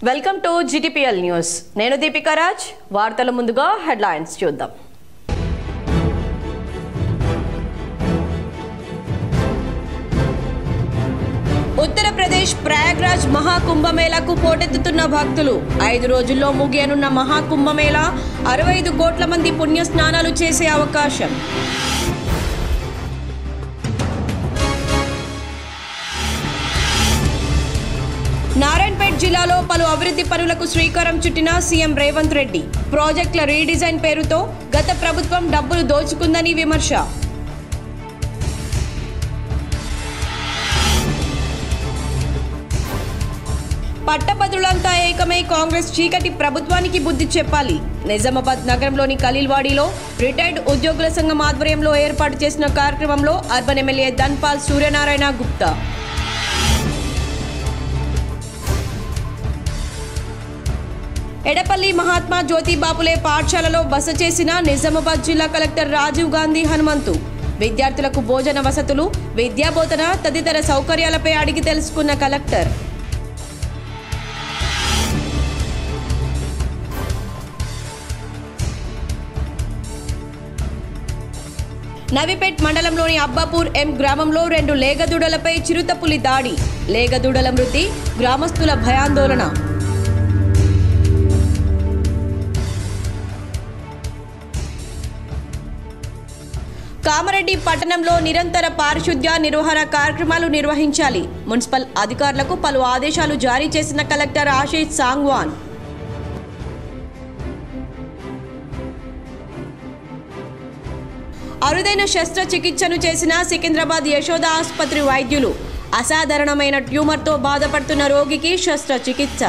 Welcome to GTPL news. నేను దీపికా రాజ్. వార్తల ముందుగా హెడ్లైన్స్ చూద్దాం. ఉత్తరప్రదేశ్ ప్రయాగ్రాజ్ మహాకుంభమేళాకు పోటెత్తుతున్న భక్తులు. 5 రోజుల్లో ముగియనున్న మహాకుంభమేళా 65 కోట్ల మంది పుణ్య స్నానాలు చేసే అవకాశం. నారాయణపేట్ జిల్లాలో పలు అభివృద్ధి పనులకు శ్రీకారం చుట్టిన సీఎం రేవంత్ రెడ్డి. ప్రాజెక్టుల రీడిజైన్ పేరుతో గత ప్రభుత్వం డబ్బులు దోచుకుందని విమర్శ. పట్టభద్రులంతా ఏకమై కాంగ్రెస్ చీకటి ప్రభుత్వానికి బుద్ధి చెప్పాలి. నిజామాబాద్ నగరంలోని ఖలీల్వాడీలో రిటైర్డ్ ఉద్యోగుల సంఘం ఆధ్వర్యంలో ఏర్పాటు చేసిన కార్యక్రమంలో అర్బన్ ఎమ్మెల్యే ధన్పాల్ సూర్యనారాయణ గుప్తా. ఎడపల్లి మహాత్మా జ్యోతిబాపులే పాఠశాలలో బస చేసిన నిజామాబాద్ జిల్లా కలెక్టర్ రాజీవ్ గాంధీ హనుమంతు. విద్యార్థులకు భోజన వసతులు, విద్యాబోధన తదితర సౌకర్యాలపై అడిగి తెలుసుకున్న కలెక్టర్. నవిపేట్ మండలంలోని అబ్బాపూర్ ఎం గ్రామంలో 2 లేగదూడలపై చిరుతపులి దాడి. లేగదూడల మృతి, గ్రామస్తుల భయాందోళన. కామారెడ్డి పట్టణంలో నిరంతర పారిశుద్ధ్య నిర్వహణ కార్యక్రమాలు నిర్వహించాలి. మున్సిపల్ అధికారులకు పలు ఆదేశాలు జారీ చేసిన కలెక్టర్ ఆశీష్ సాంగ్వాన్. అరుదైన శస్త్రచికిత్సను చేసిన సికింద్రాబాద్ యశోద ఆసుపత్రి వైద్యులు. అసాధారణమైన ట్యూమర్తో బాధపడుతున్న రోగికి శస్త్రచికిత్స.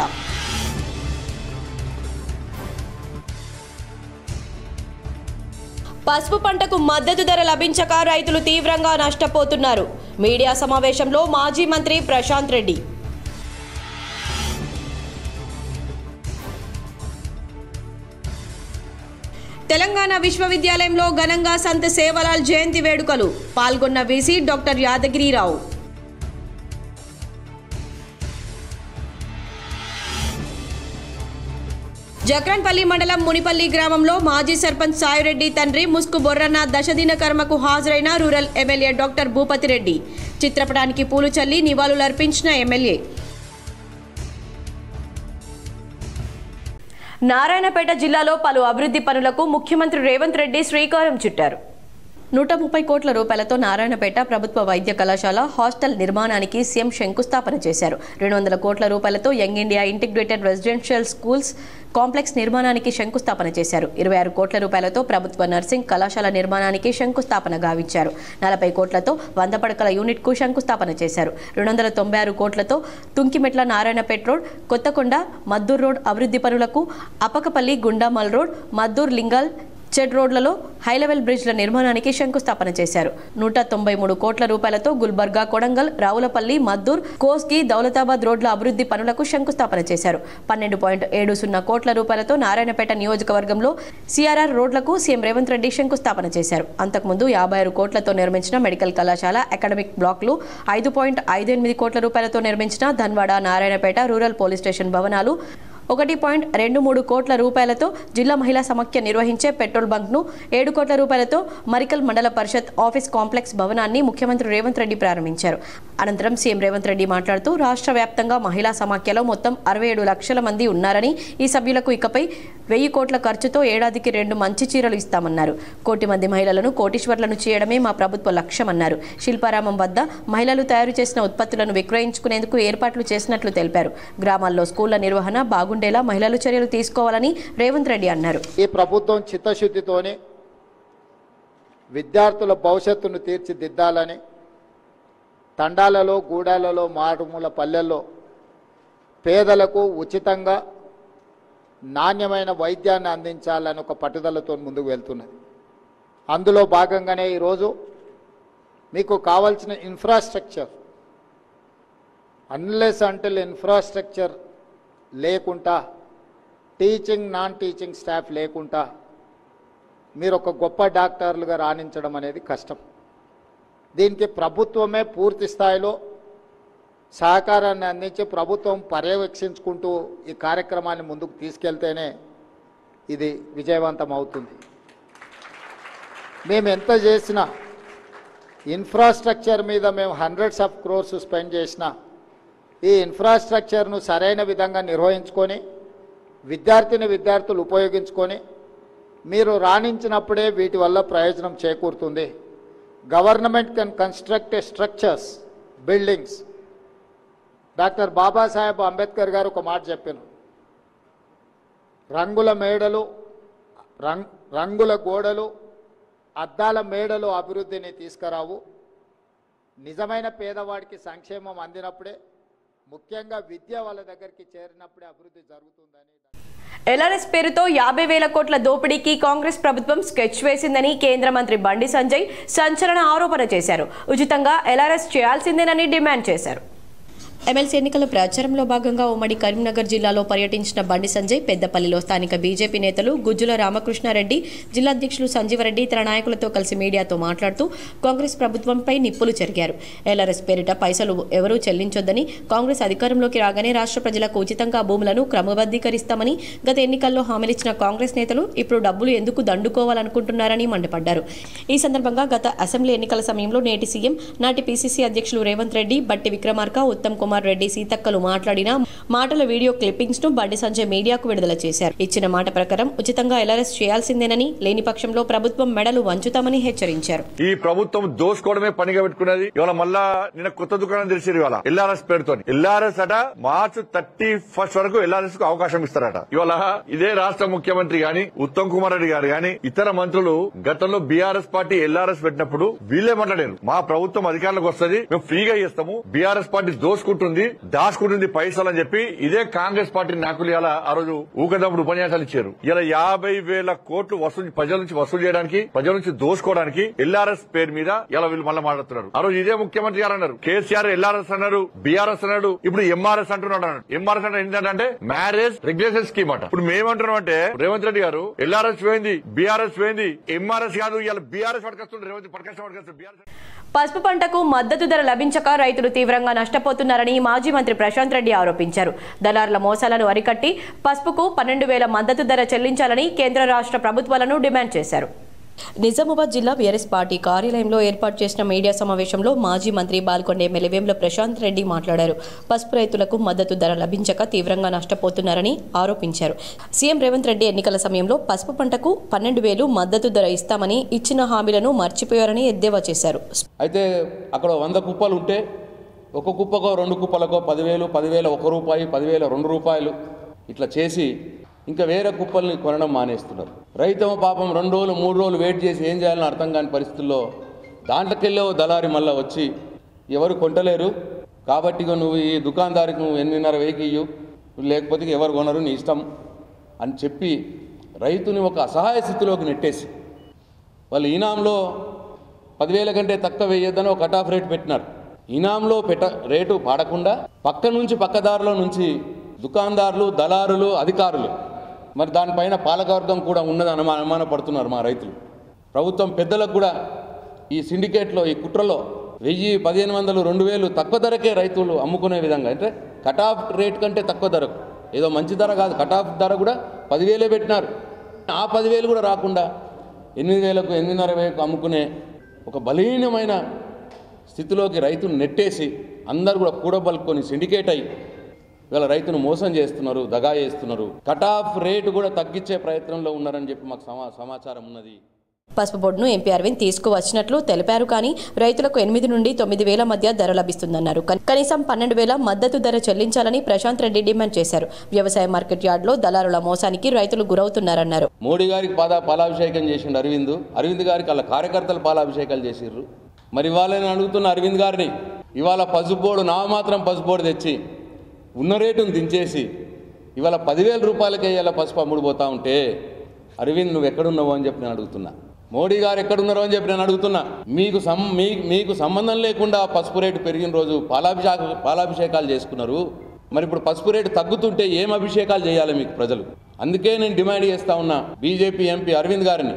పసుపు పంటకు మద్దతు ధర లభించక రైతులు తీవ్రంగా నష్టపోతున్నారు. మీడియా సమావేశంలో మాజీ మంత్రి ప్రశాంత్ రెడ్డి. తెలంగాణ విశ్వవిద్యాలయంలో ఘనంగా సంత్ సేవలాల్ జయంతి వేడుకలు. పాల్గొన్న వీసీ డాక్టర్ యాదగిరిరావు. జక్రన్పల్లి మండలం మునిపల్లి గ్రామంలో మాజీ సర్పంచ్ సాయిరెడ్డి తండ్రి ముస్కు బొర్రన్న దశదిన కర్మకు హాజరైన రూరల్ ఎమ్మెల్యే డాక్టర్ భూపతిరెడ్డి. చిత్రపటానికి పూలు చల్లి నివాళులర్పించిన ఎమ్మెల్యే. నారాయణపేట జిల్లాలో పలు అభివృద్ధి పనులకు ముఖ్యమంత్రి రేవంత్ రెడ్డి శ్రీకారం చుట్టారు. 130 కోట్ల రూపాయలతో నారాయణపేట ప్రభుత్వ వైద్య కళాశాల హాస్టల్ నిర్మాణానికి సీఎం శంకుస్థాపన చేశారు. 200 కోట్ల రూపాయలతో young India integrated residential schools complex నిర్మాణానికి శంకుస్థాపన చేశారు. 26 కోట్ల రూపాయలతో ప్రభుత్వ నర్సింగ్ కళాశాల నిర్మాణానికి శంకుస్థాపన గావించారు. 40 కోట్లతో 100 పడకల యూనిట్కు శంకుస్థాపన చేశారు. 296 కోట్లతో తుంకిమెట్ల నారాయణపేట రోడ్, కొత్తకొండ మద్దూర్ రోడ్ అభివృద్ధి పనులకు, అపకపల్లి గుండామల్ రోడ్, మద్దూర్ లింగల్ చెడ్ రోడ్లలో హైలెవెల్ బ్రిడ్జ్ల నిర్మాణానికి శంకుస్థాపన చేశారు. 193 కోట్ల రూపాయలతో గుల్బర్గా, కొడంగల్, రావులపల్లి, మద్దూర్, కోస్గి, దౌలతాబాద్ రోడ్ల అభివృద్ధి పనులకు శంకుస్థాపన చేశారు. 12.70 కోట్ల రూపాయలతో నారాయణపేట నియోజకవర్గంలో CRR రోడ్లకు సీఎం రేవంత్ రెడ్డి శంకుస్థాపన చేశారు. అంతకుముందు 56 కోట్లతో నిర్మించిన మెడికల్ కళాశాల అకాడమిక్ బ్లాక్లు, 5.58 కోట్ల రూపాయలతో నిర్మించిన Dhanwada Narayanpet rural police station భవనాలు, 1.23 కోట్ల రూపాయలతో జిల్లా మహిళా సమాఖ్య నిర్వహించే పెట్రోల్ బంక్ను, 7 కోట్ల రూపాయలతో మరికల్ మండల పరిషత్ ఆఫీస్ కాంప్లెక్స్ భవనాన్ని ముఖ్యమంత్రి రేవంత్ రెడ్డి ప్రారంభించారు. అనంతరం సీఎం రేవంత్ రెడ్డి మాట్లాడుతూ రాష్ట్ర వ్యాప్తంగా మహిళా సమాఖ్యలో మొత్తం 67 లక్షల మంది ఉన్నారని, ఈ సభ్యులకు ఇకపై 1000 కోట్ల ఖర్చుతో ఏడాదికి 2 మంచి చీరలు ఇస్తామన్నారు. 1 కోటి మంది మహిళలను కోటీశ్వర్లను చేయడమే మా ప్రభుత్వ లక్ష్యమన్నారు. శిల్పారామం వద్ద మహిళలు తయారు చేసిన ఉత్పత్తులను విక్రయించుకునేందుకు ఏర్పాట్లు చేసినట్లు తెలిపారు. గ్రామాల్లో స్కూళ్ల నిర్వహణ బాగుండేలా మహిళలు చర్యలు తీసుకోవాలని రేవంత్ రెడ్డి అన్నారు. ఈ ప్రభుత్వం చిత్తశుద్ధితోనే విద్యార్థుల భవిష్యత్తును తీర్చిదిద్దాలని, తండాలలో, గూడాలలో, మారుమూల పల్లెల్లో పేదలకు ఉచితంగా నాణ్యమైన వైద్యాన్ని అందించాలని ఒక పట్టుదలతో ముందుకు వెళ్తున్నది. అందులో భాగంగానే ఈరోజు మీకు కావాల్సిన ఇన్ఫ్రాస్ట్రక్చర్, అన్లెస్ అంటిల్ ఇన్ఫ్రాస్ట్రక్చర్ లేకుండా, టీచింగ్ నాన్ టీచింగ్ స్టాఫ్ లేకుండా మీరు ఒక గొప్ప డాక్టర్లుగా రాణించడం అనేది కష్టం. దీనికి ప్రభుత్వమే పూర్తి స్థాయిలో సహకారాన్ని అందించి ప్రభుత్వం పర్యవేక్షించుకుంటూ ఈ కార్యక్రమాన్ని ముందుకు తీసుకెళ్తేనే ఇది విజయవంతం అవుతుంది. మేము ఎంత చేసినా ఇన్ఫ్రాస్ట్రక్చర్ మీద మేము హండ్రెడ్స్ ఆఫ్ క్రోర్స్ స్పెండ్ చేసినా ఈ ఇన్ఫ్రాస్ట్రక్చర్ను సరైన విధంగా నిర్వహించుకొని విద్యార్థులు ఉపయోగించుకొని మీరు రాణించినప్పుడే వీటి వల్ల ప్రయోజనం చేకూరుతుంది. Government can construct structures, buildings. Doctor Babasaheb Ambedkar గారు ఒక మాట చెప్పారు, రంగుల మేడలు, రంగుల గోడలు, అద్దాల మేడలు అభివృద్ధిని తీసుకురావు. నిజమైన పేదవాడికి సంక్షేమం అందినప్పుడే, ముఖ్యంగా విద్య వాళ్ళ దగ్గరికి చేరినప్పుడే అభివృద్ధి జరుగుతుందని. ఎల్ఆర్ఎస్ పేరుతో 50,000 కోట్ల దోపిడీకి కాంగ్రెస్ ప్రభుత్వం స్కెచ్ వేసిందని కేంద్ర మంత్రి బండి సంజయ్ సంచలన ఆరోపణ చేశారు. ఉచితంగా ఎల్ఆర్ఎస్ చేయాల్సిందేనని డిమాండ్ చేశారు. ఎమ్మెల్సీ ఎన్నికల ప్రచారంలో భాగంగా ఉమ్మడి కరీంనగర్ జిల్లాలో పర్యటించిన బండి సంజయ్ పెద్దపల్లిలో స్థానిక బీజేపీ నేతలు గుజ్జుల రామకృష్ణారెడ్డి, జిల్లా అధ్యక్షులు సంజీవరెడ్డి తన నాయకులతో కలిసి మీడియాతో మాట్లాడుతూ కాంగ్రెస్ ప్రభుత్వంపై నిప్పులు చెరిగారు. ఎల్ఆర్ఎస్ పేరిట పైసలు ఎవరూ చెల్లించొద్దని, కాంగ్రెస్ అధికారంలోకి రాగానే రాష్ట్ర ప్రజలకు ఉచితంగా భూములను క్రమబద్ధీకరిస్తామని గత ఎన్నికల్లో హామీలిచ్చిన కాంగ్రెస్ నేతలు ఇప్పుడు డబ్బులు ఎందుకు దండుకోవాలనుకుంటున్నారని మండిపడ్డారు. ఈ సందర్భంగా గత అసెంబ్లీ ఎన్నికల సమయంలో నేటి సీఎం, నాటి పీసీసీ అధ్యక్షులు రేవంత్ రెడ్డి, బట్టి విక్రమార్క, ఉత్తమ్ కుమార్ రెడ్డి, సీతక్కలు మాట్లాడిన మాటల వీడియో క్లిప్పింగ్స్ ను బండి సంజయ్ మీడియాకు విడుదల చేశారు. ఇచ్చిన మాట ప్రకారం ఉచితంగా ఎల్ఆర్ఎస్ చేయాల్సిందేనని, లేని పక్షంలో ప్రభుత్వం మెడలు వంచుతామని హెచ్చరించారు. ఈ ప్రభుత్వం దోసుకోవడమే పనిగా పెట్టుకున్నది. ఇవాళ మళ్ళా నిన్న కొత్త దుకాణం తెలిసింది. ఇవాళ ఎల్ఆర్ఎస్ పేరుతో ఎల్ఆర్ఎస్ అట మార్చి 31 వరకు ఎల్ఆర్ఎస్ కు అవకాశం ఇస్తారట. ఇవాళ ఇదే రాష్ట్ర ముఖ్యమంత్రి గాని, ఉత్తమ్ కుమార్ రెడ్డి గారు గాని, ఇతర మంత్రులు గతంలో బీఆర్ఎస్ పార్టీ ఎల్ఆర్ఎస్ పెట్టినప్పుడు వీళ్లే మాట్లాడారు, మా ప్రభుత్వం అధికారంలోకి వస్తుంది, మేము ఫ్రీగా చేస్తాము, బీఆర్ఎస్ పార్టీ దోసుకుంటుంది, దాచుకుంటుంది పైసలు అని చెప్పి ఇదే కాంగ్రెస్ పార్టీ నాయకులు ఇలా ఆ రోజు ఊకదప్పుడు ఉపన్యాసాలు ఇచ్చారు. ఇలా 50,000 కోట్లు ప్రజల నుంచి వసూలు చేయడానికి, ప్రజల నుంచి దోసుకోవడానికి ఎల్ఆర్ఎస్ పేరు మీద ఇలా వీళ్ళు మళ్ళీ మాట్లాడుతున్నారు. ఆ రోజు ఇదే ముఖ్యమంత్రి గారు అన్నారు, కేసీఆర్ ఎల్ఆర్ఎస్ అన్నారు, బీఆర్ఎస్ అన్నాడు, ఇప్పుడు ఎంఆర్ఎస్ అంటున్నాడు. ఎంఆర్ఎస్ అంటే ఏంటంటే మ్యారేజ్ రెగ్యులేషన్ స్కీమ్ అట. ఇప్పుడు మేమంటున్నాం అంటే రేవంత్ రెడ్డి గారు ఎల్ఆర్ఎస్ పోయింది, బీఆర్ఎస్ పోయింది, ఎంఆర్ఎస్ కాదు, ఇలా బీఆర్ఎస్ పట్టుకొస్తుంది, రేవంత్ పట్టుకొస్తుంది. పసుపు పంటకు మద్దతు ధర లభించక రైతులు తీవ్రంగా నష్టపోతున్నారని మాజీ మంత్రి ప్రశాంత్ రెడ్డి ఆరోపించారు. దళారుల మోసాలను అరికట్టి పసుపుకు 12,000 మద్దతు ధర చెల్లించాలని కేంద్ర రాష్ట్ర ప్రభుత్వాలను డిమాండ్ చేశారు. నిజామాబాద్ జిల్లా బీఆర్ఎస్ పార్టీ కార్యాలయంలో ఏర్పాటు చేసిన మీడియా సమావేశంలో మాజీ మంత్రి బాల్కొండ ఎమ్మెల్యే వేముల ప్రశాంత్ రెడ్డి మాట్లాడారు. పసుపు రైతులకు మద్దతు ధర లభించక తీవ్రంగా నష్టపోతున్నారని ఆరోపించారు. సీఎం రేవంత్ రెడ్డి ఎన్నికల సమయంలో పసుపు పంటకు 12,000 మద్దతు ధర ఇస్తామని ఇచ్చిన హామీలను మర్చిపోయారని ఎద్దేవా చేశారు. అయితే అక్కడ 100 కుప్పలు ఉంటే ఒక కుప్పకో 2 కుప్పలకో 10,000, 10,000 1 రూపాయి, 10,000 2 రూపాయలు ఇట్లా చేసి ఇంకా వేరే కుప్పల్ని కొనడం మానేస్తున్నారు. రైతేమో పాపం 2 రోజులు 3 రోజులు వెయిట్ చేసి ఏం చేయాలని అర్థం కాని పరిస్థితుల్లో దాంట్లోకెళ్ళే దళారి మళ్ళీ వచ్చి ఎవరు కొంటలేరు కాబట్టి నువ్వు ఈ దుకాణదారికి నువ్వు 8,500 ఇయ్యు, లేకపోతే ఎవరు కొనరు, నీ ఇష్టం అని చెప్పి రైతుని ఒక అసహాయ స్థితిలోకి నెట్టేసి వాళ్ళు ఈనాంలో 10,000 కంటే తక్కువ వేయొద్దని ఒక కట్ ఆఫ్ రేట్ పెట్టినారు. ఈనాంలో రేటు పాడకుండా పక్క నుంచి పక్కదారులో నుంచి దుకాణదారులు, దళారులు, అధికారులు, మరి దానిపైన పాలకవర్గం కూడా ఉన్నదని అనుమానపడుతున్నారు మా రైతులు. ప్రభుత్వం పెద్దలకు కూడా ఈ సిండికేట్లో, ఈ కుట్రలో 1,000, 1,500, 2,000 తక్కువ ధరకే రైతులు అమ్ముకునే విధంగా, అంటే కట్ ఆఫ్ రేట్ కంటే తక్కువ ధరకు, ఏదో మంచి ధర కాదు, కట్ ఆఫ్ ధర కూడా 10,000 పెట్టినారు. ఆ 10,000 కూడా రాకుండా 8,000కు 8,500కు అమ్ముకునే ఒక బలహీనమైన స్థితిలోకి రైతును నెట్టేసి అందరూ కూడా కూడబలుకొని సిండికేట్ అయ్యి ఇవాళ రైతును మోసం చేస్తున్నారు, దగా చేస్తున్నారు. కట్ ఆఫ్ రేటు కూడా తగ్గించే ప్రయత్నంలో ఉన్నారని చెప్పి మాకు సమాచారం ఉన్నది. పసుపు బోర్డును ఎంపీ అరవింద్ తీసుకువచ్చినట్లు తెలిపారు. కానీ రైతులకు 8 నుండి 9,000 మధ్య ధర లభిస్తుందన్నారు. కనీసం 12,000 మద్దతు ధర చెల్లించాలని ప్రశాంత్ రెడ్డి డిమాండ్ చేశారు. వ్యవసాయ మార్కెట్ యార్డులో దళారుల మోసానికి రైతులు గురవుతున్నారన్నారు. మోడీ గారికి పాలాభిషేకం చేసిండు అరవింద్ గారికి వాళ్ళ కార్యకర్తలు పాలాభిషేకాలు చేసిర్రు. మరి ఇవాళ నేను అడుగుతున్న అరవింద్ గారిని, ఇవాళ పసుపు బోర్డు నామాత్రం పసుపు బోర్డు తెచ్చి ఉన్న రేటును దించేసి ఇవాళ 10,000 రూపాయలకే ఇవాళ పసుపు అమ్ముడు పోతా ఉంటే అరవింద్ నువ్వు ఎక్కడున్నావు అని చెప్పి నేను అడుగుతున్నా. మోడీ గారు ఎక్కడున్నారో అని చెప్పి నేను అడుగుతున్నా. మీకు సంబంధం లేకుండా పసుపు రేటు పెరిగిన రోజు పాలాభిషేకాలు చేసుకున్నారు. మరి ఇప్పుడు పసుపు రేటు తగ్గుతుంటే ఏం అభిషేకాలు చేయాలి మీకు ప్రజలు? అందుకే నేను డిమాండ్ చేస్తా ఉన్నా బీజేపీ ఎంపీ అరవింద్ గారిని,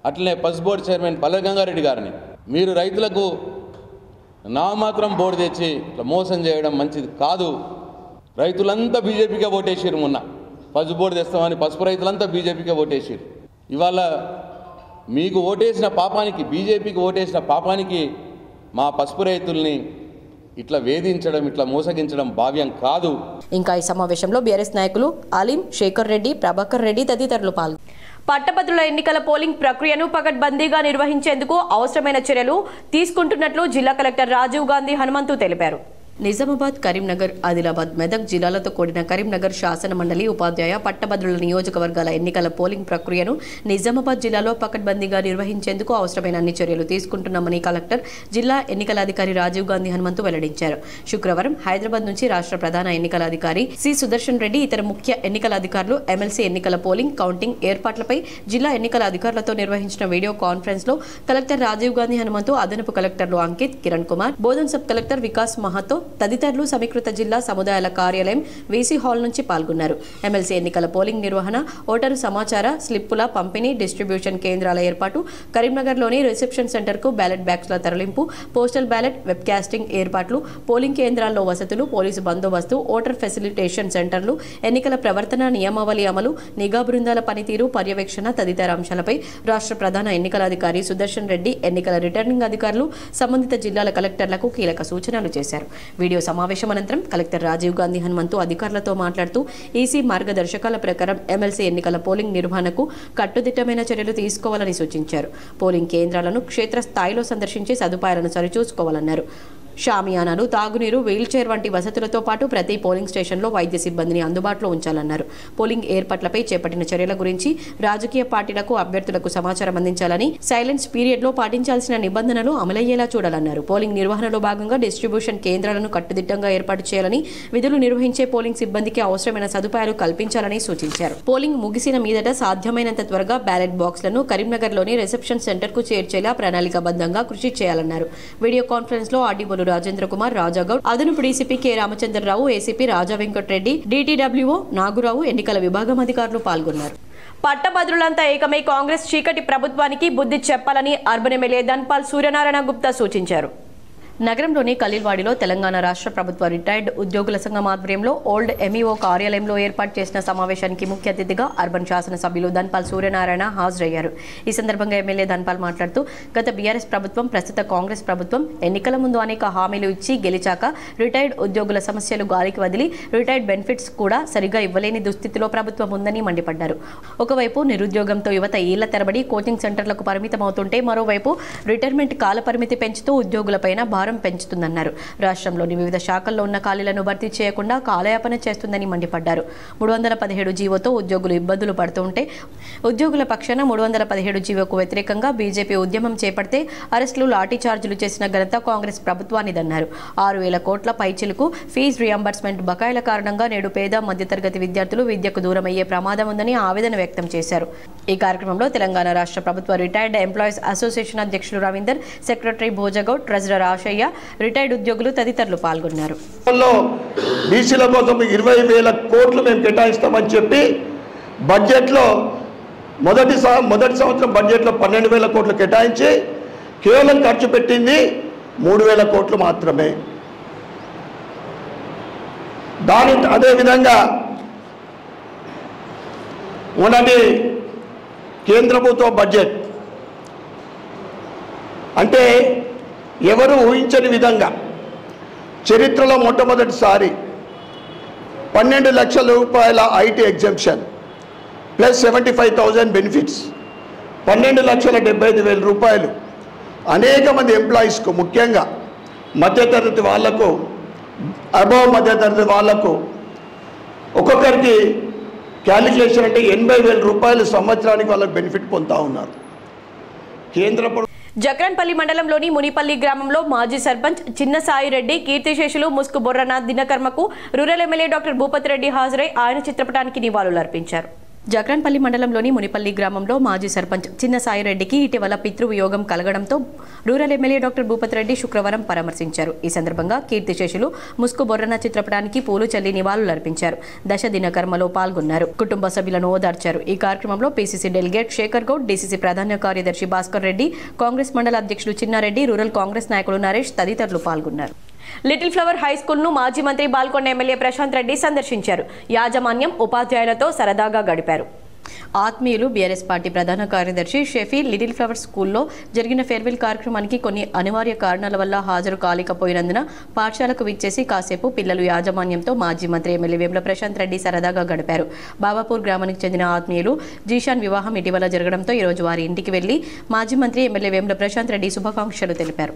అట్లనే పసుపు బోర్డు చైర్మన్ పల్లె గంగారెడ్డి గారిని, మీరు రైతులకు నామాత్రం బోర్డు తెచ్చి ఇట్లా మోసం చేయడం మంచిది కాదు. రైతులంతా బీజేపీకే ఓటేసారు. మొన్న పసుపు బోర్డు తెస్తామని పసుపు రైతులంతా బీజేపీకే ఓటేసారు. ఇవాళ మీకు ఓటేసిన పాపానికి, బీజేపీకి ఓటేసిన పాపానికి మా పసుపు రైతుల్ని ఇట్లా వేధించడం, ఇట్లా మోసగించడం భావ్యం కాదు. ఇంకా ఈ సమావేశంలో బీఆర్ఎస్ నాయకులు అలీం, శేఖర్ రెడ్డి, ప్రభాకర్ రెడ్డి తదితరులు పాల్గొన్నారు. పట్టభద్రుల ఎన్నికల పోలింగ్ ప్రక్రియను పకడ్బందీగా నిర్వహించేందుకు అవసరమైన చర్యలు తీసుకుంటున్నట్లు జిల్లా కలెక్టర్ రాజీవ్ గాంధీ హనుమంతు తెలిపారు. నిజామాబాద్, కరీంనగర్, ఆదిలాబాద్, మెదక్ జిల్లాలతో కూడిన కరీంనగర్ శాసన మండలి ఉపాధ్యాయ పట్టభద్రుల నియోజకవర్గాల ఎన్నికల పోలింగ్ ప్రక్రియను నిజామాబాద్ జిల్లాలో పకడ్బందీగా నిర్వహించేందుకు అవసరమైన అన్ని చర్యలు తీసుకుంటున్నామని కలెక్టర్, జిల్లా ఎన్నికల అధికారి రాజీవ్ గాంధీ హనుమంతు వెల్లడించారు. శుక్రవారం హైదరాబాద్ నుంచి రాష్ట్ర ప్రధాన ఎన్నికల అధికారి సి సుదర్శన్ రెడ్డి, ఇతర ముఖ్య ఎన్నికల అధికారులు ఎమ్మెల్సీ ఎన్నికల పోలింగ్, కౌంటింగ్ ఏర్పాట్లపై జిల్లా ఎన్నికల అధికారులతో నిర్వహించిన వీడియో కాన్ఫరెన్స్ లో కలెక్టర్ రాజీవ్ గాంధీ హనుమంతు, అదనపు కలెక్టర్లు అంకిత్, కిరణ్ కుమార్, బోధన్ సబ్ కలెక్టర్ వికాస్ మహాతో తదితరులు సమీకృత జిల్లా సముదాయాల కార్యాలయం వీసీ హాల్ నుంచి పాల్గొన్నారు. ఎమ్మెల్సీ ఎన్నికల పోలింగ్ నిర్వహణ, ఓటరు సమాచార స్లిప్పుల పంపిణీ, డిస్ట్రిబ్యూషన్ కేంద్రాల ఏర్పాటు, కరీంనగర్లోని రిసెప్షన్ సెంటర్కు బ్యాలెట్ బ్యాగ్స్ల తరలింపు, పోస్టల్ బ్యాలెట్ వెబ్ కాస్టింగ్ ఏర్పాట్లు, పోలింగ్ కేంద్రాల్లో వసతులు, పోలీసు బందోబస్తు, ఓటర్ ఫెసిలిటేషన్ సెంటర్లు, ఎన్నికల ప్రవర్తన నియమావళి అమలు, నిఘా బృందాల పనితీరు, పర్యవేక్షణ తదితర అంశాలపై రాష్ట్ర ప్రధాన ఎన్నికల అధికారి సుదర్శన్ రెడ్డి, ఎన్నికల రిటర్నింగ్ అధికారులు, సంబంధిత జిల్లాల కలెక్టర్లకు కీలక సూచనలు చేశారు. వీడియో సమావేశం అనంతరం కలెక్టర్ రాజీవ్ గాంధీ హనుమంతు అధికారులతో మాట్లాడుతూ ఈసీ మార్గదర్శకాల ప్రకారం ఎమ్మెల్సీ ఎన్నికల పోలింగ్ నిర్వహణకు కట్టుదిట్టమైన చర్యలు తీసుకోవాలని సూచించారు. పోలింగ్ కేంద్రాలను క్షేత్రస్థాయిలో సందర్శించి సదుపాయాలను సరిచూసుకోవాలన్నారు. షామియానాలు, తాగునీరు, వీల్చైర్ వంటి వసతులతో పాటు ప్రతి పోలింగ్ స్టేషన్లో వైద్య సిబ్బందిని అందుబాటులో ఉంచాలన్నారు. పోలింగ్ ఏర్పాట్లపై చేపట్టిన చర్యల గురించి రాజకీయ పార్టీలకు, అభ్యర్థులకు సమాచారం అందించాలని, సైలెన్స్ పీరియడ్లో పాటించాల్సిన నిబంధనలు అమలయ్యేలా చూడాలన్నారు. పోలింగ్ నిర్వహణలో భాగంగా డిస్ట్రిబ్యూషన్ కేంద్రాలను కట్టుదిట్టంగా ఏర్పాటు చేయాలని, విధులు నిర్వహించే పోలింగ్ సిబ్బందికి అవసరమైన సదుపాయాలు కల్పించాలని సూచించారు. పోలింగ్ ముగిసిన మీదట సాధ్యమైనంత త్వరగా బ్యాలెట్ బాక్స్లను కరీంనగర్లోని రిసెప్షన్ సెంటర్కు చేర్చేలా ప్రణాళికాబద్ధంగా కృషి చేయాలన్నారు. వీడియో కాన్ఫరెన్స్ లో ఆర్డీఓ రాజేంద్ర కుమార్, రాజాగౌడ్, అదనపు డీసీపీ కె రామచంద్రరావు, ఏసీపీ రాజా వెంకటరెడ్డి, డీటీడబ్ల్యూఓ నాగురావు, ఎన్నికల విభాగం అధికారులు పాల్గొన్నారు. పట్టభద్రులంతా ఏకమై కాంగ్రెస్ చీకటి ప్రభుత్వానికి బుద్ధి చెప్పాలని అర్బన్ ఎమ్మెల్యే ధన్పాల్ సూర్యనారాయణ గుప్తా సూచించారు. నగరంలోని ఖలీల్వాడిలో తెలంగాణ రాష్ట్ర ప్రభుత్వ రిటైర్డ్ ఉద్యోగుల సంఘం ఆధ్వర్యంలో ఓల్డ్ ఎంఈఓ కార్యాలయంలో ఏర్పాటు చేసిన సమావేశానికి ముఖ్య అతిథిగా అర్బన్ శాసనసభ్యులు ధన్పాల్ సూర్యనారాయణ హాజరయ్యారు. ఈ సందర్భంగా ఎమ్మెల్యే ధన్పాల్ మాట్లాడుతూ గత బీఆర్ఎస్ ప్రభుత్వం, ప్రస్తుత కాంగ్రెస్ ప్రభుత్వం ఎన్నికల ముందు అనేక హామీలు ఇచ్చి గెలిచాక రిటైర్డ్ ఉద్యోగుల సమస్యలు గాలికి వదిలి రిటైర్డ్ బెనిఫిట్స్ కూడా సరిగా ఇవ్వలేని దుస్థితిలో ప్రభుత్వం ఉందని మండిపడ్డారు. ఒకవైపు నిరుద్యోగంతో యువత ఏళ్ల తరబడి కోచింగ్ సెంటర్లకు పరిమితమవుతుంటే, మరోవైపు రిటైర్మెంట్ కాల పరిమితి పెంచుతూ ఉద్యోగులపైన భారం పెంచుతుందన్నారు. రాష్ట్రంలోని వివిధ శాఖల్లో ఉన్న ఖాళీలను భర్తీ చేయకుండా కాలయాపన చేస్తుందని మండిపడ్డారు. 317 జీవోతో ఉద్యోగులు ఇబ్బందులు పడుతుంటే, ఉద్యోగుల పక్షాన 317 జీవోకు వ్యతిరేకంగా బీజేపీ ఉద్యమం చేపడితే అరెస్టులు, లాఠీ చార్జీలు చేసిన ఘనత కాంగ్రెస్ ప్రభుత్వానిదన్నారు. 6,000 కోట్ల పైచిలకు ఫీజు రియంబర్స్మెంట్ బకాయిల కారణంగా నేడు పేద, మధ్యతరగతి విద్యార్థులు విద్యకు దూరమయ్యే ప్రమాదం ఉందని ఆవేదన వ్యక్తం చేశారు. ఈ కార్యక్రమంలో తెలంగాణ రాష్ట్ర ప్రభుత్వ రిటైర్డ్ ఎంప్లాయీస్ అసోసియేషన్ అధ్యక్షులు Ravinder, secretary Bhojagoud, treasurer Ashaiah, retired ఉద్యోగులు తదితరులు పాల్గొన్నారు. బీసీల కోసం 20,000 కోట్లు మేము కేటాయిస్తామని చెప్పి బడ్జెట్లో మొదటి సంవత్సరం బడ్జెట్లో 12,000 కోట్లు కేటాయించి కేవలం ఖర్చు పెట్టింది 3,000 కోట్లు మాత్రమే. అదేవిధంగా మొన్నటి కేంద్ర ప్రభుత్వ బడ్జెట్ అంటే ఎవరు ఊహించని విధంగా చరిత్రలో మొట్టమొదటిసారి 12 లక్షల రూపాయల ఐటీ ఎగ్జంప్షన్ ప్లస్ 75,000 బెనిఫిట్స్, 12,75,000 రూపాయలు అనేక మంది ఎంప్లాయీస్కు, ముఖ్యంగా మధ్యతరగతి వాళ్లకు, అబవ్ మధ్యతరగతి వాళ్లకు ఒక్కొక్కరికి క్యాలిక్యులేషన్ అంటే 80,000 రూపాయలు సంవత్సరానికి వాళ్ళకి బెనిఫిట్ పొందుతూ ఉన్నారు. కేంద్ర జక్రన్పల్లి మండలంలోని మునిపల్లి గ్రామంలో మాజీ సర్పంచ్ చిన్న సాయిరెడ్డి, కీర్తిశేషులు ముస్కు బొర్రనాథ్ దినకర్మకు rural MLA doctor Bhupathi Reddy హాజరై ఆయన చిత్రపటానికి నివాళులర్పించారు. జక్రన్పల్లి మండలంలోని మునిపల్లి గ్రామంలో మాజీ సర్పంచ్ చిన్న సాయిరెడ్డికి ఇటీవల పితృవియోగం కలగడంతో rural MLA doctor Bhupath Reddy శుక్రవారం పరామర్శించారు. ఈ సందర్భంగా కీర్తిశేషులు ముస్కు బొర్రన చిత్రపటానికి పూలు చల్లి నివాళులర్పించారు. దశ దిన కర్మలో పాల్గొన్నారు. కుటుంబ సభ్యులను ఓదార్చారు. ఈ కార్యక్రమంలో PCC delegate Shekhar Goud, DCC ప్రధాన కార్యదర్శి భాస్కర్ రెడ్డి, కాంగ్రెస్ మండల అధ్యక్షులు చిన్నారెడ్డి, రూరల్ కాంగ్రెస్ నాయకులు నరేష్ తదితరులు పాల్గొన్నారు. లిటిల్ ఫ్లవర్ హై స్కూల్ ను మాజీ మంత్రి బాల్కొండ ఎమ్మెల్యే ప్రశాంత్ రెడ్డి సందర్శించారు. యాజమాన్యం ఉపాధ్యాయులతో సరదాగా గడిపారు. ఆత్మీయులు బీఆర్ఎస్ పార్టీ ప్రధాన కార్యదర్శి షఫీ లిటిల్ ఫ్లవర్ స్కూల్లో జరిగిన ఫేర్వెల్ కార్యక్రమానికి కొన్ని అనివార్య కారణాల వల్ల హాజరు కాలేకపోయినందున పాఠశాలకు విచ్చేసి కాసేపు పిల్లలు యాజమాన్యంతో మాజీ మంత్రి ఎమ్మెల్యే వేముల ప్రశాంత్ రెడ్డి సరదాగా గడిపారు. బాబాపూర్ గ్రామానికి చెందిన ఆత్మీయులు జీషాన్ వివాహం ఇటీవల జరగడంతో ఈరోజు వారి ఇంటికి వెళ్లి మాజీ మంత్రి ఎమ్మెల్యే వేముల ప్రశాంత్ రెడ్డి శుభాకాంక్షలు తెలిపారు.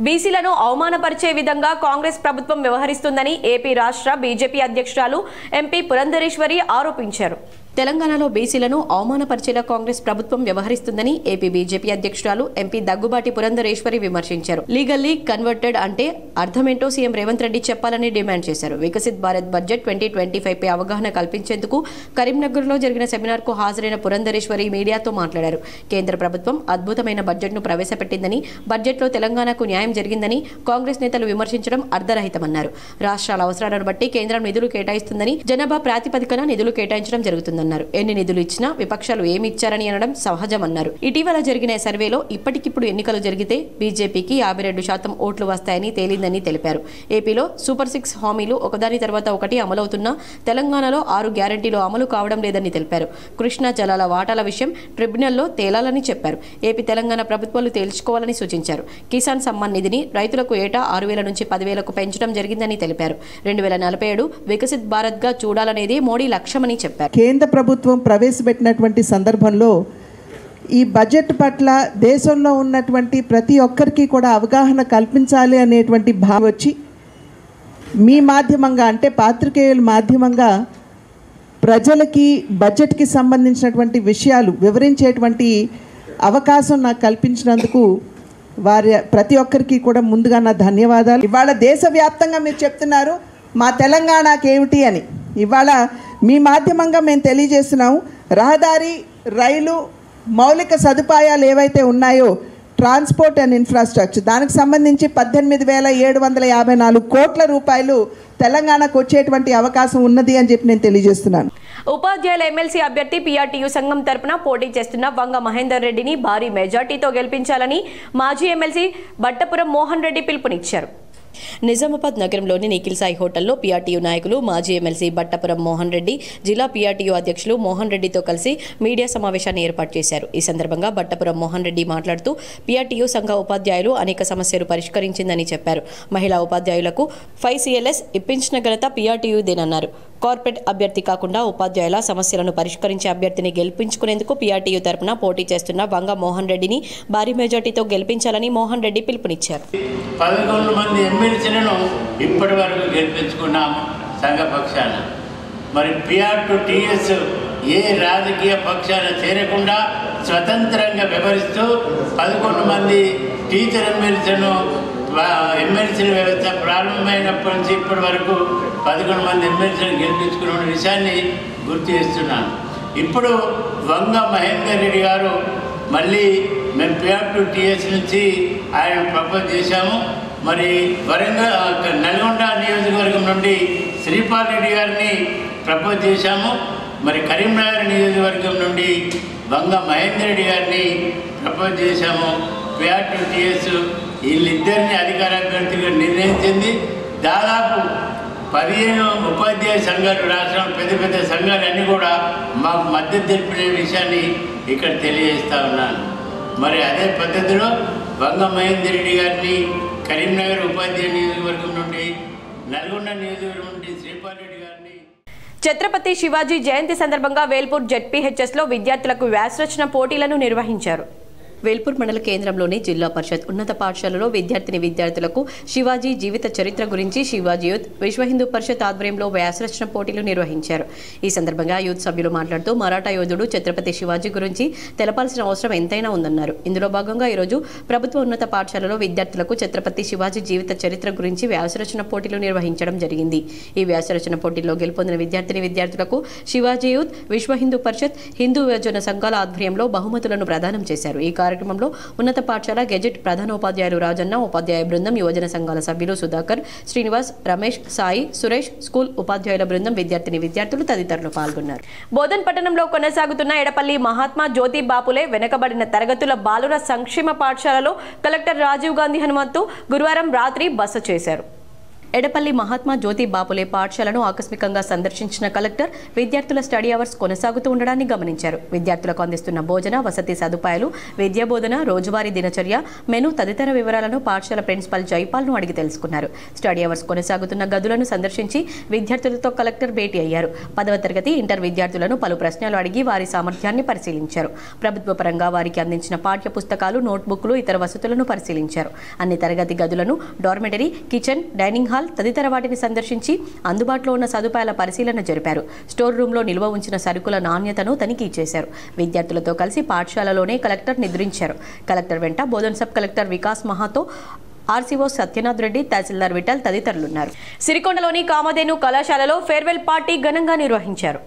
బీసీలను అవమానపరిచే విధంగా కాంగ్రెస్ ప్రభుత్వం వ్యవహరిస్తుందని ఏపీ రాష్ట్ర బీజేపీ అధ్యక్షురాలు ఎంపీ పురంధరేశ్వరి ఆరోపించారు. తెలంగాణలో బీసీలను అవమానపరిచేలా కాంగ్రెస్ ప్రభుత్వం వ్యవహరిస్తుందని ఏపీ బీజేపీ అధ్యక్షురాలు ఎంపీ దగ్గుబాటి పురంధరేశ్వరి విమర్శించారు. లీగల్లీ కన్వర్టెడ్ అంటే అర్థమేంటో సీఎం రేవంత్ రెడ్డి చెప్పాలని డిమాండ్ చేశారు. వికసిత్ భారత్ బడ్జెట్ 2025 పై అవగాహన కల్పించేందుకు కరీంనగర్లో జరిగిన సెమినార్కు హాజరైన పురంధరేశ్వరి మీడియాతో మాట్లాడారు. కేంద్ర ప్రభుత్వం అద్భుతమైన బడ్జెట్ను ప్రవేశపెట్టిందని, బడ్జెట్లో తెలంగాణకు న్యాయం జరిగిందని కాంగ్రెస్ నేతలు విమర్శించడం అర్ధరహితమన్నారు. రాష్ట్రాల అవసరాలను బట్టి కేంద్రం నిధులు కేటాయిస్తుందని, జనాభా ప్రాతిపదికన నిధులు కేటాయించడం జరుగుతుంది. ఎన్ని నిధులు ఇచ్చినా విపక్షాలు ఏమి ఇచ్చారని అనడం సహజమన్నారు. ఇటీవల జరిగిన సర్వేలో ఇప్పటికిప్పుడు ఎన్నికలు జరిగితే బీజేపీకి 52% ఓట్లు వస్తాయని తేలిందని తెలిపారు. ఏపీలో సూపర్ 6 హామీలు ఒకదాని తర్వాత ఒకటి అమలవుతున్నా తెలంగాణలో 6 గ్యారంటీలు అమలు కావడం లేదని తెలిపారు. కృష్ణా జలాల వాటాల విషయం ట్రిబ్యునల్లో తేలాలని చెప్పారు. ఏపీ తెలంగాణ ప్రభుత్వాలు తేల్చుకోవాలని సూచించారు. కిసాన్ సమ్మాన్ నిధిని రైతులకు ఏటా 6,000 నుంచి 10,000కు పెంచడం జరిగిందని తెలిపారు. 2047 వికసిత్ భారత్ గా చూడాలనేది మోడీ లక్ష్యమని చెప్పారు. కేంద్ర ప్రభుత్వం ప్రవేశపెట్టినటువంటి సందర్భంలో ఈ బడ్జెట్ పట్ల దేశంలో ఉన్నటువంటి ప్రతి ఒక్కరికి కూడా అవగాహన కల్పించాలి అనేటువంటి భావం వచ్చి మీ మాధ్యమంగా అంటే పాత్రికేయుల మాధ్యమంగా ప్రజలకి బడ్జెట్కి సంబంధించినటువంటి విషయాలు వివరించేటువంటి అవకాశం నాకు కల్పించినందుకు వారి ప్రతి ఒక్కరికి కూడా ముందుగా నా ధన్యవాదాలు. ఇవాళ దేశవ్యాప్తంగా మీరు చెప్తున్నారు మా తెలంగాణకి ఏమిటి అని. ఇవాళ మీ మాధ్యమంగా మేము తెలియజేస్తున్నాము, రహదారి, రైలు, మౌలిక సదుపాయాలు ఏవైతే ఉన్నాయో ట్రాన్స్పోర్ట్ అండ్ ఇన్ఫ్రాస్ట్రక్చర్, దానికి సంబంధించి 18,754 కోట్ల రూపాయలు తెలంగాణకు వచ్చేటువంటి అవకాశం ఉన్నది అని చెప్పి నేను తెలియజేస్తున్నాను. ఉపాధ్యాయుల ఎమ్మెల్సీ అభ్యర్థి పీఆర్టీయూ సంఘం తరపున పోటీ చేస్తున్న వంగ మహేందర్ రెడ్డిని భారీ మెజార్టీతో గెలిపించాలని మాజీ ఎమ్మెల్సీ బట్టపురం మోహన్ రెడ్డి పిలుపునిచ్చారు. నిజామాబాద్ నగరంలోని నిఖిల్ సాయి హోటల్లో పీఆర్టీయూ నాయకులు మాజీ ఎమ్మెల్సీ బట్టపురం మోహన్ రెడ్డి, జిల్లా పీఆర్టీయూ అధ్యక్షులు మోహన్ రెడ్డితో కలిసి మీడియా సమావేశాన్ని ఏర్పాటు చేశారు. ఈ సందర్భంగా బట్టపురం మోహన్ రెడ్డి మాట్లాడుతూ పీఆర్టీయూ సంఘ ఉపాధ్యాయులు అనేక సమస్యలు పరిష్కరించిందని చెప్పారు. మహిళా ఉపాధ్యాయులకు 5 CLS ఇప్పించిన ఘనత పీఆర్టీయూదేనన్నారు. కార్పొరేట్ అభ్యర్థి కాకుండా ఉపాధ్యాయుల సమస్యలను పరిష్కరించే అభ్యర్థిని గెలిపించుకునేందుకు పీఆర్టీయూ తరపున పోటీ చేస్తున్న వంగ మోహన్ రెడ్డిని భారీ మెజార్టీతో గెలిపించాలని మోహన్ రెడ్డి పిలుపునిచ్చారు. 11 మంది ఎమ్మెల్సీలను ఇప్పటి వరకు గెలిపించుకున్నాము సంఘపక్షాన. మరి పీఆర్-టీఎస్ ఏ రాజకీయ పక్షాన చేరకుండా స్వతంత్రంగా వ్యవహరిస్తూ 11 మంది టీచర్ ఎమ్మెల్సీలను వ్యవస్థ ప్రారంభమైనప్పటి నుంచి ఇప్పటి వరకు 11 మంది ఎమ్మెల్సీలను గెలిపించుకున్న విషయాన్ని గుర్తు చేస్తున్నాను. ఇప్పుడు వంగ మహేందర్ రెడ్డి గారు మళ్ళీ మేము పీఆర్-టీఎస్ నుంచి ఆయన ప్రపోజ్ చేశాము. మరి నల్గొండ నియోజకవర్గం నుండి శ్రీపాల్ రెడ్డి గారిని ప్రపోజ్ చేశాము. మరి కరీంనగర్ నియోజకవర్గం నుండి వంగ మహేందర్ రెడ్డి గారిని ప్రపోజ్ చేశాము. పీఆర్-టీఎస్ వీళ్ళిద్దరిని అధికార అభ్యర్థిగా నిర్ణయించింది. దాదాపు 15 ఉపాధ్యాయ సంఘాలు, రాష్ట్రంలో పెద్ద పెద్ద సంఘాలన్నీ కూడా మాకు మద్దతు తెలిపిన విషయాన్ని ఇక్కడ తెలియజేస్తా ఉన్నాను. మరి అదే పద్ధతిలో వంగ మహేందర్ రెడ్డి గారిని కరీంనగర్ ఉపాధ్యాయ నియోజకవర్గం నుండి, నల్గొండ నియోజకవర్గం నుండి శ్రీపాల్ రెడ్డి గారిని. ఛత్రపతి శివాజీ జయంతి సందర్భంగా వేల్పూర్ జెడ్పీహెచ్ఎస్లో విద్యార్థులకు వ్యాసరచన పోటీలను నిర్వహించారు. వేల్పూర్ మండల కేంద్రంలోని జిల్లా పరిషత్ ఉన్నత పాఠశాలలో విద్యార్థులకు శివాజీ జీవిత చరిత్ర గురించి శివాజీ యూత్ విశ్వ హిందూ పరిషత్ ఆధ్వర్యంలో వ్యాసరచన పోటీలు నిర్వహించారు. ఈ సందర్భంగా యూత్ సభ్యులు మాట్లాడుతూ మరాఠా యోధుడు ఛత్రపతి శివాజీ గురించి తెలపాల్సిన అవసరం ఎంతైనా ఉందన్నారు. ఇందులో భాగంగా ఈరోజు ప్రభుత్వ ఉన్నత పాఠశాలలో విద్యార్థులకు ఛత్రపతి శివాజీ జీవిత చరిత్ర గురించి వ్యాసరచన పోటీలు నిర్వహించడం జరిగింది. ఈ వ్యాసరచన పోటీల్లో గెలుపొందిన విద్యార్థులకు శివాజీ యూత్ విశ్వ హిందూ పరిషత్ హిందూ యువజన సంఘాల ఆధ్వర్యంలో బహుమతులను ప్రదానం చేశారు. ఈ కార్యక్రమంలో ఉన్నత పాఠశాల గెజెట్ ప్రధానోపాధ్యాయులు రాజన్న, ఉపాధ్యాయ బృందం, యువజన సంఘాల సభ్యులు సుధాకర్, శ్రీనివాస్, రమేష్, సాయి, సురేష్, స్కూల్ ఉపాధ్యాయుల బృందం, విద్యార్థులు తదితరులు పాల్గొన్నారు. బోధన్ పట్టణంలో కొనసాగుతున్న ఎడపల్లి మహాత్మా జ్యోతి బాపులే వెనుకబడిన తరగతుల బాలుర సంక్షేమ పాఠశాలలో కలెక్టర్ రాజీవ్ గాంధీ హనుమంతు గురువారం రాత్రి బస చేశారు. ఎడపల్లి మహాత్మా జ్యోతి బాపులే పాఠశాలను ఆకస్మికంగా సందర్శించిన కలెక్టర్ విద్యార్థుల స్టడీ అవర్స్ కొనసాగుతూ ఉండడాన్ని గమనించారు. విద్యార్థులకు అందిస్తున్న భోజన, వసతి సదుపాయాలు, విద్యా బోధన, రోజువారీ దినచర్య, మెను తదితర వివరాలను పాఠశాల ప్రిన్సిపల్ జైపాల్ను అడిగి తెలుసుకున్నారు. స్టడీ అవర్స్ కొనసాగుతున్న గదులను సందర్శించి విద్యార్థులతో కలెక్టర్ భేటీ అయ్యారు. 10వ తరగతి, ఇంటర్ విద్యార్థులను పలు ప్రశ్నలు అడిగి వారి సామర్థ్యాన్ని పరిశీలించారు. ప్రభుత్వ పరంగా వారికి అందించిన పాఠ్య పుస్తకాలు, నోట్బుక్లు, ఇతర వసతులను పరిశీలించారు. అన్ని తరగతి గదులను, డార్మెటరీ, కిచెన్, డైనింగ్ హాల్ తదితర వాటిని సందర్శించి అందుబాటులో ఉన్న సదుపాయాల పరిశీలన జరిపారు. స్టోర్ రూమ్లో నిల్వ ఉంచిన సరుకుల నాణ్యతను తనిఖీ చేశారు. విద్యార్థులతో కలిసి పాఠశాలలోనే కలెక్టర్ నిద్రించారు. కలెక్టర్ వెంట Bodhan sub collector Vikas మహాతో, RCO Satyanath Reddy, తహసీల్దార్ విఠల్ తదితరులున్నారు. సిరికొండలోని కామధేను కళాశాలలో ఫేర్వెల్ పార్టీ ఘనంగా నిర్వహించారు.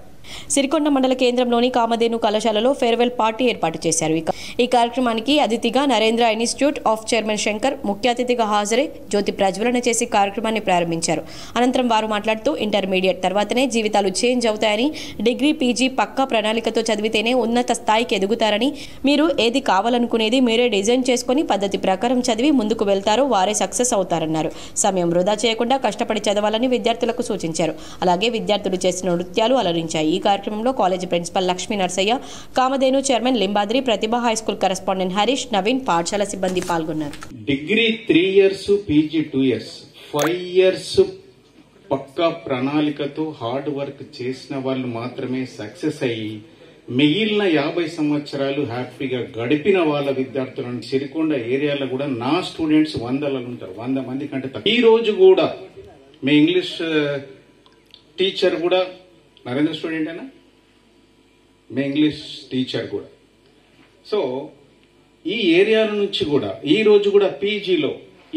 సిరికొండ మండల కేంద్రంలోని కామధేను కళాశాలలో ఫేర్వెల్ పార్టీ ఏర్పాటు చేశారు. ఈ కార్యక్రమానికి అతిథిగా Narendra institute of chairman Shankar ముఖ్య అతిథిగా హాజరై జ్యోతి ప్రజ్వలన చేసి కార్యక్రమాన్ని ప్రారంభించారు. అనంతరం వారు మాట్లాడుతూ ఇంటర్మీడియట్ తర్వాతనే జీవితాలు చేంజ్ అవుతాయని, డిగ్రీ, పీజీ పక్కా ప్రణాళికతో చదివితేనే ఉన్నత స్థాయికి ఎదుగుతారని, మీరు ఏది కావాలనుకునేది మీరే డిజైన్ చేసుకుని పద్ధతి ప్రకారం చదివి ముందుకు వెళ్తారో వారే సక్సెస్ అవుతారన్నారు. సమయం వృధా చేయకుండా కష్టపడి చదవాలని విద్యార్థులకు సూచించారు. అలాగే విద్యార్థులు చేసిన నృత్యాలు అలరించాయి. ఈ కార్యక్రమంలో college principal Lakshmi Narsaiah, Kamadhenu chairman Limbadri, Pratibha high school correspondent Harish, Naveen, పాఠశాల సిబ్బంది పాల్గొన్నారు. Degree 3 years, PG 2 years, 5 years పక్కా ప్రణాళికతో హార్డ్ వర్క్ చేసిన వాళ్ళు మాత్రమే సక్సెస్ అయ్యి మిగిలిన 50 సంవత్సరాలు హ్యాపీగా గడిపిన వాళ్ళ విద్యార్థులను సిరికొండ ఏరియాలో కూడా నా స్టూడెంట్స్ 100 ఉంటారు. 100 మంది కంటే తక్కువ. ఈ రోజు కూడా మీ ఇంగ్లీష్ టీచర్ కూడా నరేంద్ర స్టూడెంట్ అయినా, మీ ఇంగ్లీష్ టీచర్ కూడా. సో ఈ ఏరియాల నుంచి కూడా ఈ రోజు కూడా పీజీలో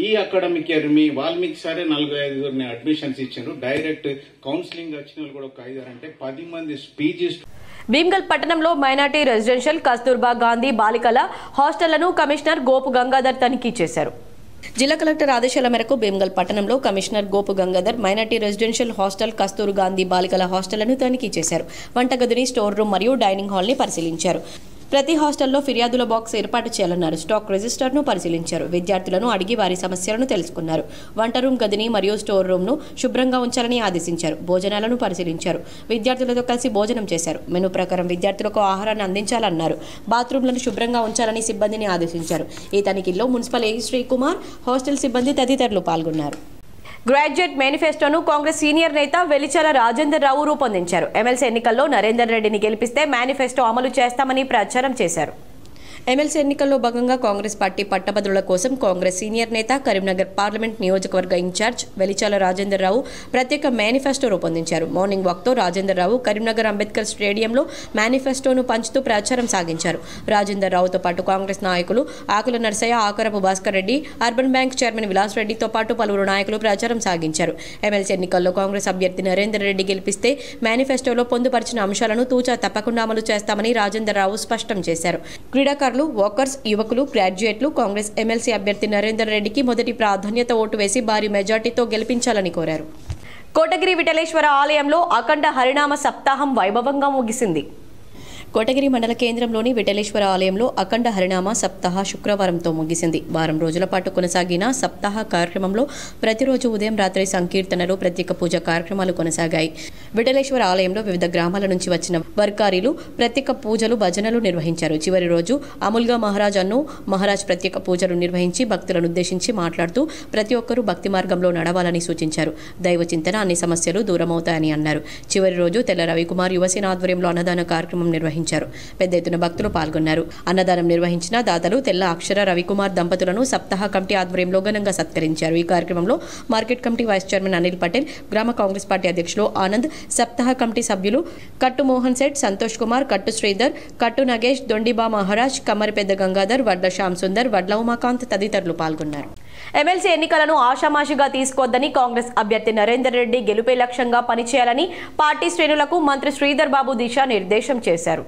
ఈ అకాడమిక్ ఇయర్ మీ వాల్మీకి సరే 45 అడ్మిషన్స్ ఇచ్చారు. డైరెక్ట్ కౌన్సిలింగ్ వచ్చిన వాళ్ళు కూడా ఒక 5 అంటే 10 మంది పీజీ. భీమ్గల్ పట్టణంలో మైనార్టీ రెసిడెన్షియల్ కస్తూర్బా గాంధీ బాలికల హాస్టళ్లను కమిషనర్ గోపు గంగాధర్ తనిఖీ చేశారు. జిల్లా కలెక్టర్ ఆదేశాల మేరకు భీమ్గల్ పట్టణంలో commissioner Gopu Gangadhar minority residential hostel Kasthur Gandhi బాలికల హాస్టళ్లను తనిఖీ చేశారు. వంటగదిని, స్టోర్ రూమ్ మరియు డైనింగ్ హాల్ ని పరిశీలించారు. ప్రతి హాస్టల్లో ఫిర్యాదుల బాక్స్ ఏర్పాటు చేయాలన్నారు. స్టాక్ రిజిస్టర్ను పరిశీలించారు. విద్యార్థులను అడిగి వారి సమస్యలను తెలుసుకున్నారు. వంట రూమ్ గదిని మరియు స్టోర్ రూమ్ను శుభ్రంగా ఉంచాలని ఆదేశించారు. భోజనాలను పరిశీలించారు. విద్యార్థులతో కలిసి భోజనం చేశారు. మెనూ ప్రకారం విద్యార్థులకు ఆహారాన్ని అందించాలన్నారు. బాత్రూంలను శుభ్రంగా ఉంచాలని సిబ్బందిని ఆదేశించారు. ఈ తనిఖీల్లో మున్సిపల్ ఏ శ్రీకుమార్, హాస్టల్ సిబ్బంది తదితరులు పాల్గొన్నారు. గ్రాడ్యుయేట్ మేనిఫెస్టోను కాంగ్రెస్ సీనియర్ నేత వెలిచాల రాజేందర్ రావు రూపొందించారు. ఎమ్మెల్సీ ఎన్నికల్లో నరేందర్ రెడ్డిని గెలిపిస్తే మేనిఫెస్టో అమలు చేస్తామని ప్రచారం చేశారు. ఎమ్మెల్సీ ఎన్నికల్లో భాగంగా కాంగ్రెస్ పార్టీ పట్టభద్రుల కోసం కాంగ్రెస్ సీనియర్ నేత, కరీంనగర్ పార్లమెంట్ నియోజకవర్గ ఇన్ఛార్జ్ వెలిచాల రాజేందర్ రావు ప్రత్యేక మేనిఫెస్టో రూపొందించారు. మార్నింగ్ వాక్తో రాజేందర్ రావు కరీంనగర్ అంబేద్కర్ స్టేడియంలో మేనిఫెస్టోను పంచుతూ ప్రచారం సాగించారు. రాజేందర్ రావుతో పాటు కాంగ్రెస్ నాయకులు Akula Narsaiah, Akarapu Bhaskar Reddy, urban bank chairman Vilas రెడ్డితో పాటు పలువురు నాయకులు ప్రచారం సాగించారు. ఎమ్మెల్సీ ఎన్నికల్లో కాంగ్రెస్ అభ్యర్థి నరేందర్ రెడ్డి గెలిపిస్తే మేనిఫెస్టోలో పొందుపరిచిన అంశాలను తూచా తప్పకుండా అమలు చేస్తామని రాజేందర్ రావు స్పష్టం చేశారు. క్రీడాకారులు, వాకర్స్, యువకులు, గ్రాడ్యుయేట్లు కాంగ్రెస్ ఎమ్మెల్సీ అభ్యర్థి నరేందర్ రెడ్డికి మొదటి ప్రాధాన్యత ఓటు వేసి భారీ మెజార్టీతో గెలిపించాలని కోరారు. కోటగిరి విఠలేశ్వర ఆలయంలో అఖండ హరినామ సప్తాహం వైభవంగా ముగిసింది. కోటగిరి మండల కేంద్రంలోని విఠలేశ్వర ఆలయంలో అఖండ హరినామ సప్తాహ శుక్రవారంతో ముగిసింది. వారం రోజుల పాటు కొనసాగిన సప్తాహ కార్యక్రమంలో ప్రతిరోజు ఉదయం, రాత్రి సంకీర్తనలు, ప్రత్యేక పూజ కార్యక్రమాలు కొనసాగాయి. విఠలేశ్వర ఆలయంలో వివిధ గ్రామాల నుంచి వచ్చిన వర్కారీలు ప్రత్యేక పూజలు భజనలు నిర్వహించారు. చివరి రోజు అముల్గా మహారాజ్ అన్ను మహారాజ్ ప్రత్యేక పూజలు నిర్వహించి భక్తులను ఉద్దేశించి మాట్లాడుతూ ప్రతి ఒక్కరూ భక్తి మార్గంలో నడవాలని సూచించారు. దైవ చింతన అన్ని సమస్యలు దూరమవుతాయని అన్నారు. చివరి రోజు తెల్ల రవికుమార్ యువసేన ఆధ్వర్యంలో అన్నదాన కార్యక్రమం నిర్వహించారు. పెద్ద ఎత్తున భక్తులు పాల్గొన్నారు. అన్నదానం నిర్వహించిన దాతలు తెల్ల అక్షర రవికుమార్ దంపతులను సప్తాహ కమిటీ ఆధ్వర్యంలో ఘనంగా సత్కరించారు. ఈ కార్యక్రమంలో market committee vice chairman Anil Patel, గ్రామ కాంగ్రెస్ పార్టీ అధ్యక్షులు ఆనంద్, సప్తాహ కమిటీ సభ్యులు కట్టు మోహన్ సెట్, సంతోష్ కుమార్, కట్టు శ్రీధర్, కట్టు నగేష్, దొండిబా మహారాజ్, కమ్మరిపెద్ద గంగాధర్, వడ్ల శ్యామ్ సుందర్, వడ్ల ఉమాకాంత్ తదితరులు పాల్గొన్నారు. ఎమ్మెల్సీ ఎన్నికలను ఆషామాషిగా తీసుకోవద్దని కాంగ్రెస్ అభ్యర్థి నరేందర్ రెడ్డి గెలుపే లక్ష్యంగా పనిచేయాలని పార్టీ శ్రేణులకు మంత్రి శ్రీధర్ బాబు దిశానిర్దేశం చేశారు.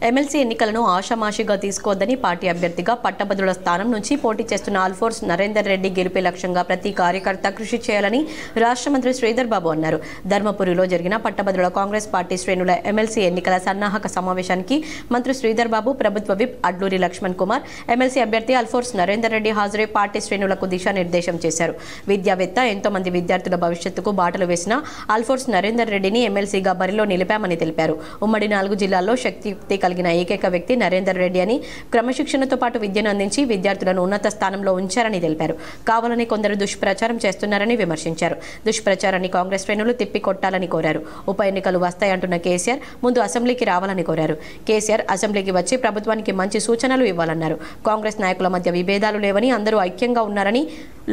ఎమ్మెల్సీ ఎన్నికలను ఆషామాషిగా తీసుకోవద్దని పార్టీ అభ్యర్థిగా పట్టభద్రుల స్థానం నుంచి పోటీ చేస్తున్న ఆల్ఫోర్స్ నరేందర్ రెడ్డి గెలుపే లక్ష్యంగా ప్రతి కార్యకర్త కృషి చేయాలని రాష్ట్ర మంత్రి శ్రీధర్ బాబు అన్నారు. ధర్మపురిలో జరిగిన పట్టభద్రుల కాంగ్రెస్ పార్టీ శ్రేణుల ఎమ్మెల్సీ ఎన్నికల సన్నాహక సమావేశానికి మంత్రి శ్రీధర్ బాబు, ప్రభుత్వ విప్ అడ్లూరి లక్ష్మణ్ కుమార్, ఎమ్మెల్సీ అభ్యర్థి ఆల్ఫోర్స్ నరేందర్ రెడ్డి హాజరై పార్టీ శ్రేణులకు దిశానిర్దేశం చేశారు. విద్యావేత్త, ఎంతో మంది విద్యార్థుల భవిష్యత్తుకు బాటలు వేసిన ఆల్ఫోర్స్ నరేందర్ రెడ్డిని ఎమ్మెల్సీగా బరిలో నిలిపామని తెలిపారు. ఉమ్మడి 4 జిల్లాల్లో శక్తి కలిగిన ఏకైక వ్యక్తి నరేందర్ రెడ్డి అని, క్రమశిక్షణతో పాటు విద్యను అందించి విద్యార్థులను ఉన్నత స్థానంలో ఉంచారని తెలిపారు. కావాలని కొందరు దుష్ప్రచారం చేస్తున్నారని విమర్శించారు. దుష్ప్రచారాన్ని కాంగ్రెస్ శ్రేణులు తిప్పికొట్టాలని కోరారు. ఉప ఎన్నికలు వస్తాయంటున్న కేసీఆర్ ముందు అసెంబ్లీకి రావాలని కోరారు. కేసీఆర్ అసెంబ్లీకి వచ్చి ప్రభుత్వానికి మంచి సూచనలు ఇవ్వాలన్నారు. కాంగ్రెస్ నాయకుల మధ్య విభేదాలు లేవని, అందరూ ఐక్యంగా ఉన్నారని,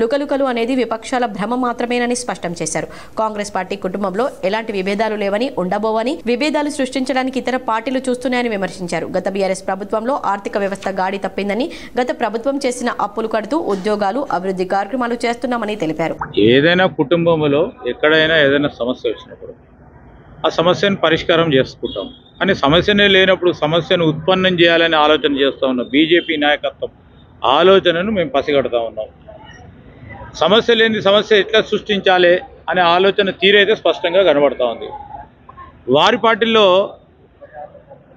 లుకలుకలు అనేది విపక్షాల భ్రమ మాత్రమేనని స్పష్టం చేశారు. కాంగ్రెస్ పార్టీ కుటుంబంలో ఎలాంటి విభేదాలు లేవని, ఉండబోవని, విభేదాలు సృష్టించడానికి ఇతర పార్టీలు చూస్తున్నాయని విమర్శించారు. గత బీఆర్ఎస్ ప్రభుత్వంలో ఆర్థిక వ్యవస్థ గాడి తప్పిందని, గత ప్రభుత్వం చేసిన అప్పులు కడుతూ ఉద్యోగాలు, అభివృద్ధి కార్యక్రమాలు చేస్తున్నామని తెలిపారు. ఏదైనా కుటుంబంలో ఎక్కడైనా ఏదైనా సమస్య వచ్చినప్పుడు ఆ సమస్యను పరిష్కారం చేసుకుంటాం కానీ సమస్యనే లేనప్పుడు సమస్యను ఉత్పన్నం చేయాలని ఆలోచన చేస్తూ ఉన్నాం. బీజేపీ నాయకత్వం ఆలోచనను మేము పసిగడతా ఉన్నాం. సమస్య లేని సమస్య ఎట్లా సృష్టించాలి అనే ఆలోచన తీరైతే స్పష్టంగా కనబడతా ఉంది. వారి పార్టీల్లో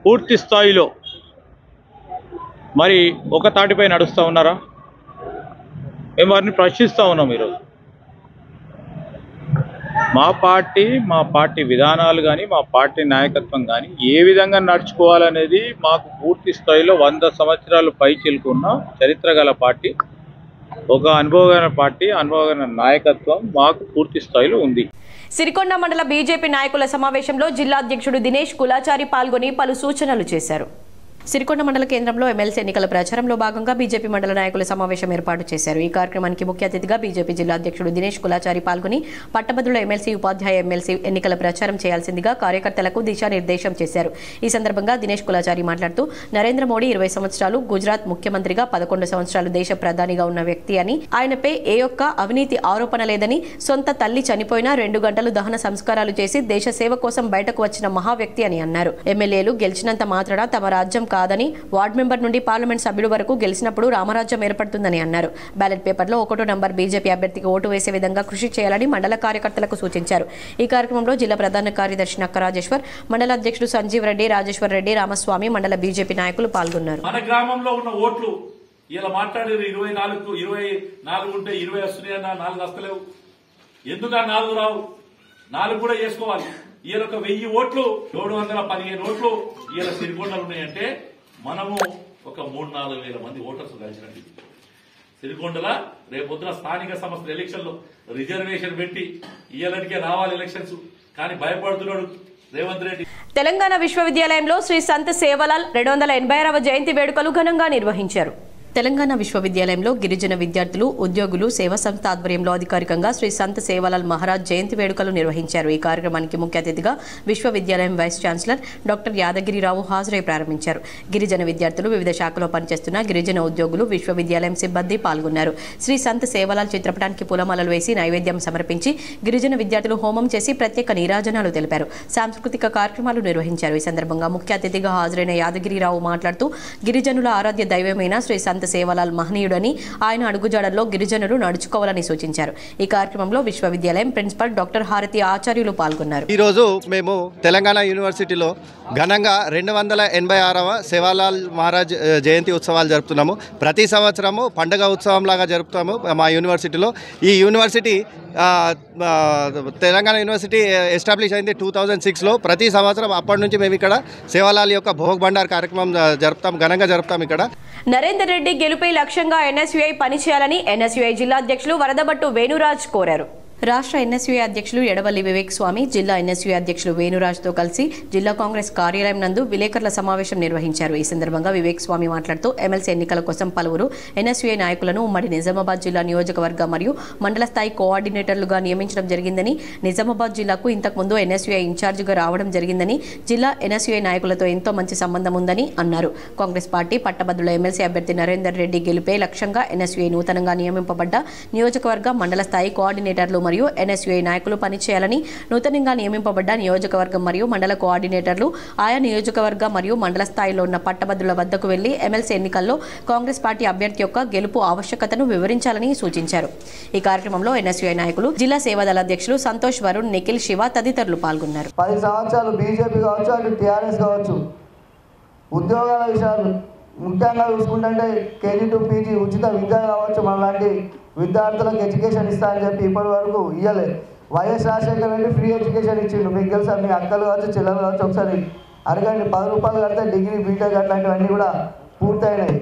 పూర్తి స్థాయిలో మరి ఒక తాటిపై నడుస్తూ ఉన్నారా? మేము వారిని ప్రశ్నిస్తూ ఉన్నాం. ఈరోజు మా పార్టీ విధానాలు కానీ, మా పార్టీ నాయకత్వం కానీ ఏ విధంగా నడుచుకోవాలనేది మాకు పూర్తి స్థాయిలో 100 సంవత్సరాలు పైచిలుకున్న చరిత్ర గల పార్టీ, ఒక అనుభవమైన పార్టీ, అనుభవమైన నాయకత్వం మాకు పూర్తి స్థాయిలో ఉంది. సిరికొండ మండల బీజేపీ నాయకుల సమావేశంలో జిల్లా అధ్యక్షుడు దినేష్ కులాచారి పాల్గొని పలు సూచనలు చేశారు. సిరికొండ మండల కేంద్రంలో ఎమ్మెల్సీ ఎన్నికల ప్రచారంలో భాగంగా బీజేపీ మండల నాయకుల సమావేశం ఏర్పాటు చేశారు. ఈ కార్యక్రమానికి ముఖ్య అతిథిగా బీజేపీ జిల్లా అధ్యక్షుడు దినేష్ కులాచారి పాల్గొని పట్టభద్రుల ఎమ్మెల్సీ, ఉపాధ్యాయ ఎమ్మెల్సీ ఎన్నికల ప్రచారం చేయాల్సిందిగా కార్యకర్తలకు దిశానిర్దేశం చేశారు. ఈ సందర్భంగా దినేష్ కులాచారి మాట్లాడుతూ నరేంద్ర మోడీ 20 సంవత్సరాలు గుజరాత్ ముఖ్యమంత్రిగా, 11 సంవత్సరాలు దేశ ప్రధానిగా ఉన్న వ్యక్తి అని, ఆయనపై ఏ ఒక్క అవినీతి ఆరోపణ లేదని, సొంత తల్లి చనిపోయినా 2 గంటలు దహన సంస్కారాలు చేసి దేశ సేవ కోసం బయటకు వచ్చిన మహా వ్యక్తి అని అన్నారు. ఎమ్మెల్యేలు గెలిచినంత మాత్రాన తమ రాజ్యం కాదని, వార్డు మెంబర్ నుండి పార్లమెంట్ సభ్యుల వరకు గెలిచినప్పుడు రామరాజ్యం ఏర్పడుతుందని అన్నారు. బ్యాలెట్ పేపర్లో 1వ నంబర్ బీజేపీ అభ్యర్థికి ఓటు వేసే విధంగా కృషి చేయాలని మండల కార్యకర్తలకు సూచించారు. ఈ కార్యక్రమంలో జిల్లా ప్రధాన కార్యదర్శి నక్క రాజేశ్వర్, మండల అధ్యక్షుడు సంజీవ్ రెడ్డి, రాజేశ్వర్ రెడ్డి, రామస్వామి, మండల బీజేపీ నాయకులు పాల్గొన్నారు. మన గ్రామంలో ఉన్న ఓట్లు ఇలా మాట్లాడారు 24 ఉంటే 20 వస్తున్నాయన్నా, 4 వస్తలేవు. ఎందుకు 4 రావు? 4 కూడా చేసుకోవాలి. ఈయన ఒక 1000 ఓట్లు, 715 ఓట్లు ఈయన సిరికొండలు ఉన్నాయంటే మనము ఒక 3-4 వేల మంది ఓటర్స్ కలిసినట్టు. సిరికొండల రేపొద్దున స్థానిక సంస్థల ఎలక్షన్ లో రిజర్వేషన్ పెట్టి ఇయ్యాలనికే రావాలి ఎలక్షన్స్, కానీ భయపడుతున్నాడు రేవంత్ రెడ్డి. తెలంగాణ విశ్వవిద్యాలయంలో శ్రీ సంత్ సేవలాల్ 286వ జయంతి వేడుకలు ఘనంగా నిర్వహించారు. తెలంగాణ విశ్వవిద్యాలయంలో గిరిజన విద్యార్థులు, ఉద్యోగులు సేవా సంస్థ ఆధ్వర్యంలో అధికారికంగా శ్రీ సంత్ సేవలాల్ మహారాజ్ జయంతి వేడుకలు నిర్వహించారు. ఈ కార్యక్రమానికి ముఖ్య అతిథిగా విశ్వవిద్యాలయం వైస్ ఛాన్సలర్ డాక్టర్ యాదగిరిరావు హాజరై ప్రారంభించారు. గిరిజన విద్యార్థులు, వివిధ శాఖలో పనిచేస్తున్న గిరిజన ఉద్యోగులు, విశ్వవిద్యాలయం సిబ్బంది పాల్గొన్నారు. శ్రీ సంత్ సేవలాల్ చిత్రపటానికి పూలమాలలు వేసి నైవేద్యం సమర్పించి గిరిజన విద్యార్థులు హోమం చేసి ప్రత్యేక నీరాజనాలు తెలిపారు. సాంస్కృతిక కార్యక్రమాలు నిర్వహించారు. ఈ సందర్భంగా ముఖ్య అతిథిగా హాజరైన యాదగిరిరావు మాట్లాడుతూ గిరిజనుల ఆరాధ్య దైవమైన శ్రీ సంత్ సంత సేవలాల్ మహనీయుడని ఆయన అడుగుజాడల్లో గిరిజనులు నడుచుకోవాలని సూచించారు. ఈ కార్యక్రమంలో విశ్వవిద్యాలయం ప్రిన్సిపల్ డాక్టర్ హారతి ఆచార్యులు పాల్గొన్నారు. ఈరోజు మేము తెలంగాణ యూనివర్సిటీలో ఘనంగా 286వ సేవాలాల్ మహారాజ్ జయంతి ఉత్సవాలు జరుపుతున్నాము. ప్రతి సంవత్సరము పండుగ ఉత్సవంలాగా జరుపుతాము మా యూనివర్సిటీలో. ఈ యూనివర్సిటీ తెలంగాణ యూనివర్సిటీ ఎస్టాబ్లిష్ అయింది 2006లో. ప్రతి సంవత్సరం అప్పటి నుంచి మేము ఇక్కడ సేవాలాల్ యొక్క భోగ్ భండార్ కార్యక్రమం ఘనంగా జరుపుతాం. ఇక్కడ నరేందర్ రెడ్డి గెలుపై లక్ష్యంగా ఎన్ఎస్యుఐ పనిచేయాలని ఎన్ఎస్యుఐ జిల్లా అధ్యక్షులు వరదబట్టు వేణురాజ్ కోరారు. రాష్ట్ర ఎన్ఎస్యుఐ అధ్యక్షులు ఎడవల్లి వివేక్ స్వామి జిల్లా ఎన్ఎస్యుఐ అధ్యక్షులు వేణురాజ్తో కలిసి జిల్లా కాంగ్రెస్ కార్యాలయం నందు విలేకరుల సమావేశం నిర్వహించారు. ఈ సందర్భంగా వివేక్ స్వామి మాట్లాడుతూ ఎమ్మెల్సీ ఎన్నికల కోసం పలువురు ఎన్ఎస్యుఐ నాయకులను ఉమ్మడి నిజామాబాద్ జిల్లా నియోజకవర్గ మరియు మండల స్థాయి కోఆర్డినేటర్లుగా నియమించడం జరిగిందని, నిజామాబాద్ జిల్లాకు ఇంతకుముందు ఎన్ఎస్యుఐ ఇన్ఛార్జిగా రావడం జరిగిందని, జిల్లా ఎన్ఎస్యుఐ నాయకులతో ఎంతో మంచి సంబంధం ఉందని అన్నారు. కాంగ్రెస్ పార్టీ పట్టభద్రుల ఎమ్మెల్సీ అభ్యర్థి నరేందర్ రెడ్డి గెలుపే లక్ష్యంగా ఎన్ఎస్యుఐ నూతనంగా నియమింపబడ్డ నియోజకవర్గ మండల స్థాయి కోఆర్డినేటర్లు మరియు ఎన్ఎస్యుఐ నాయకులు పనిచేయాలని, నూతనంగా నియమింపబడ్డ నియోజకవర్గం మరియు మండల కోఆర్డినేటర్లు ఆయా నియోజకవర్గ మరియు మండల స్థాయిలో ఉన్న పట్టభద్రుల వద్దకు వెళ్లి ఎమ్మెల్సీ ఎన్నికల్లో కాంగ్రెస్ పార్టీ అభ్యర్థి యొక్క గెలుపు ఆవశ్యకతను వివరించాలని సూచించారు. ఈ కార్యక్రమంలో ఎన్ఎస్యుఐ నాయకులు, జిల్లా సేవాదళ అధ్యక్షులు సంతోష్ వరుణ్, నిఖిల్, శివ తదితరులు పాల్గొన్నారు. 10 సంవత్సరాలు బీజేపీ కావచ్చు, అటు టీఆర్ఎస్ కావచ్చు, ఉద్యోగాల విషయాలు ముఖ్యంగా చూసుకుంటే కేజీ టు పీజీ ఉచిత విద్య కావచ్చు, మనలాంటి విద్యార్థులకు ఎడ్యుకేషన్ ఇస్తా అని చెప్పి ఇప్పటి వరకు ఇవ్వలేదు. YS Rajasekhara Reddy free education ఇచ్చిండు. మీకు తెలుసా, మీ అక్కలు కావచ్చు, చెల్లెలు కావచ్చు, ఒకసారి అడగండి. 10 రూపాయలు కడితే డిగ్రీ, బీటెక్ అట్లాంటివన్నీ కూడా పూర్తయినాయి.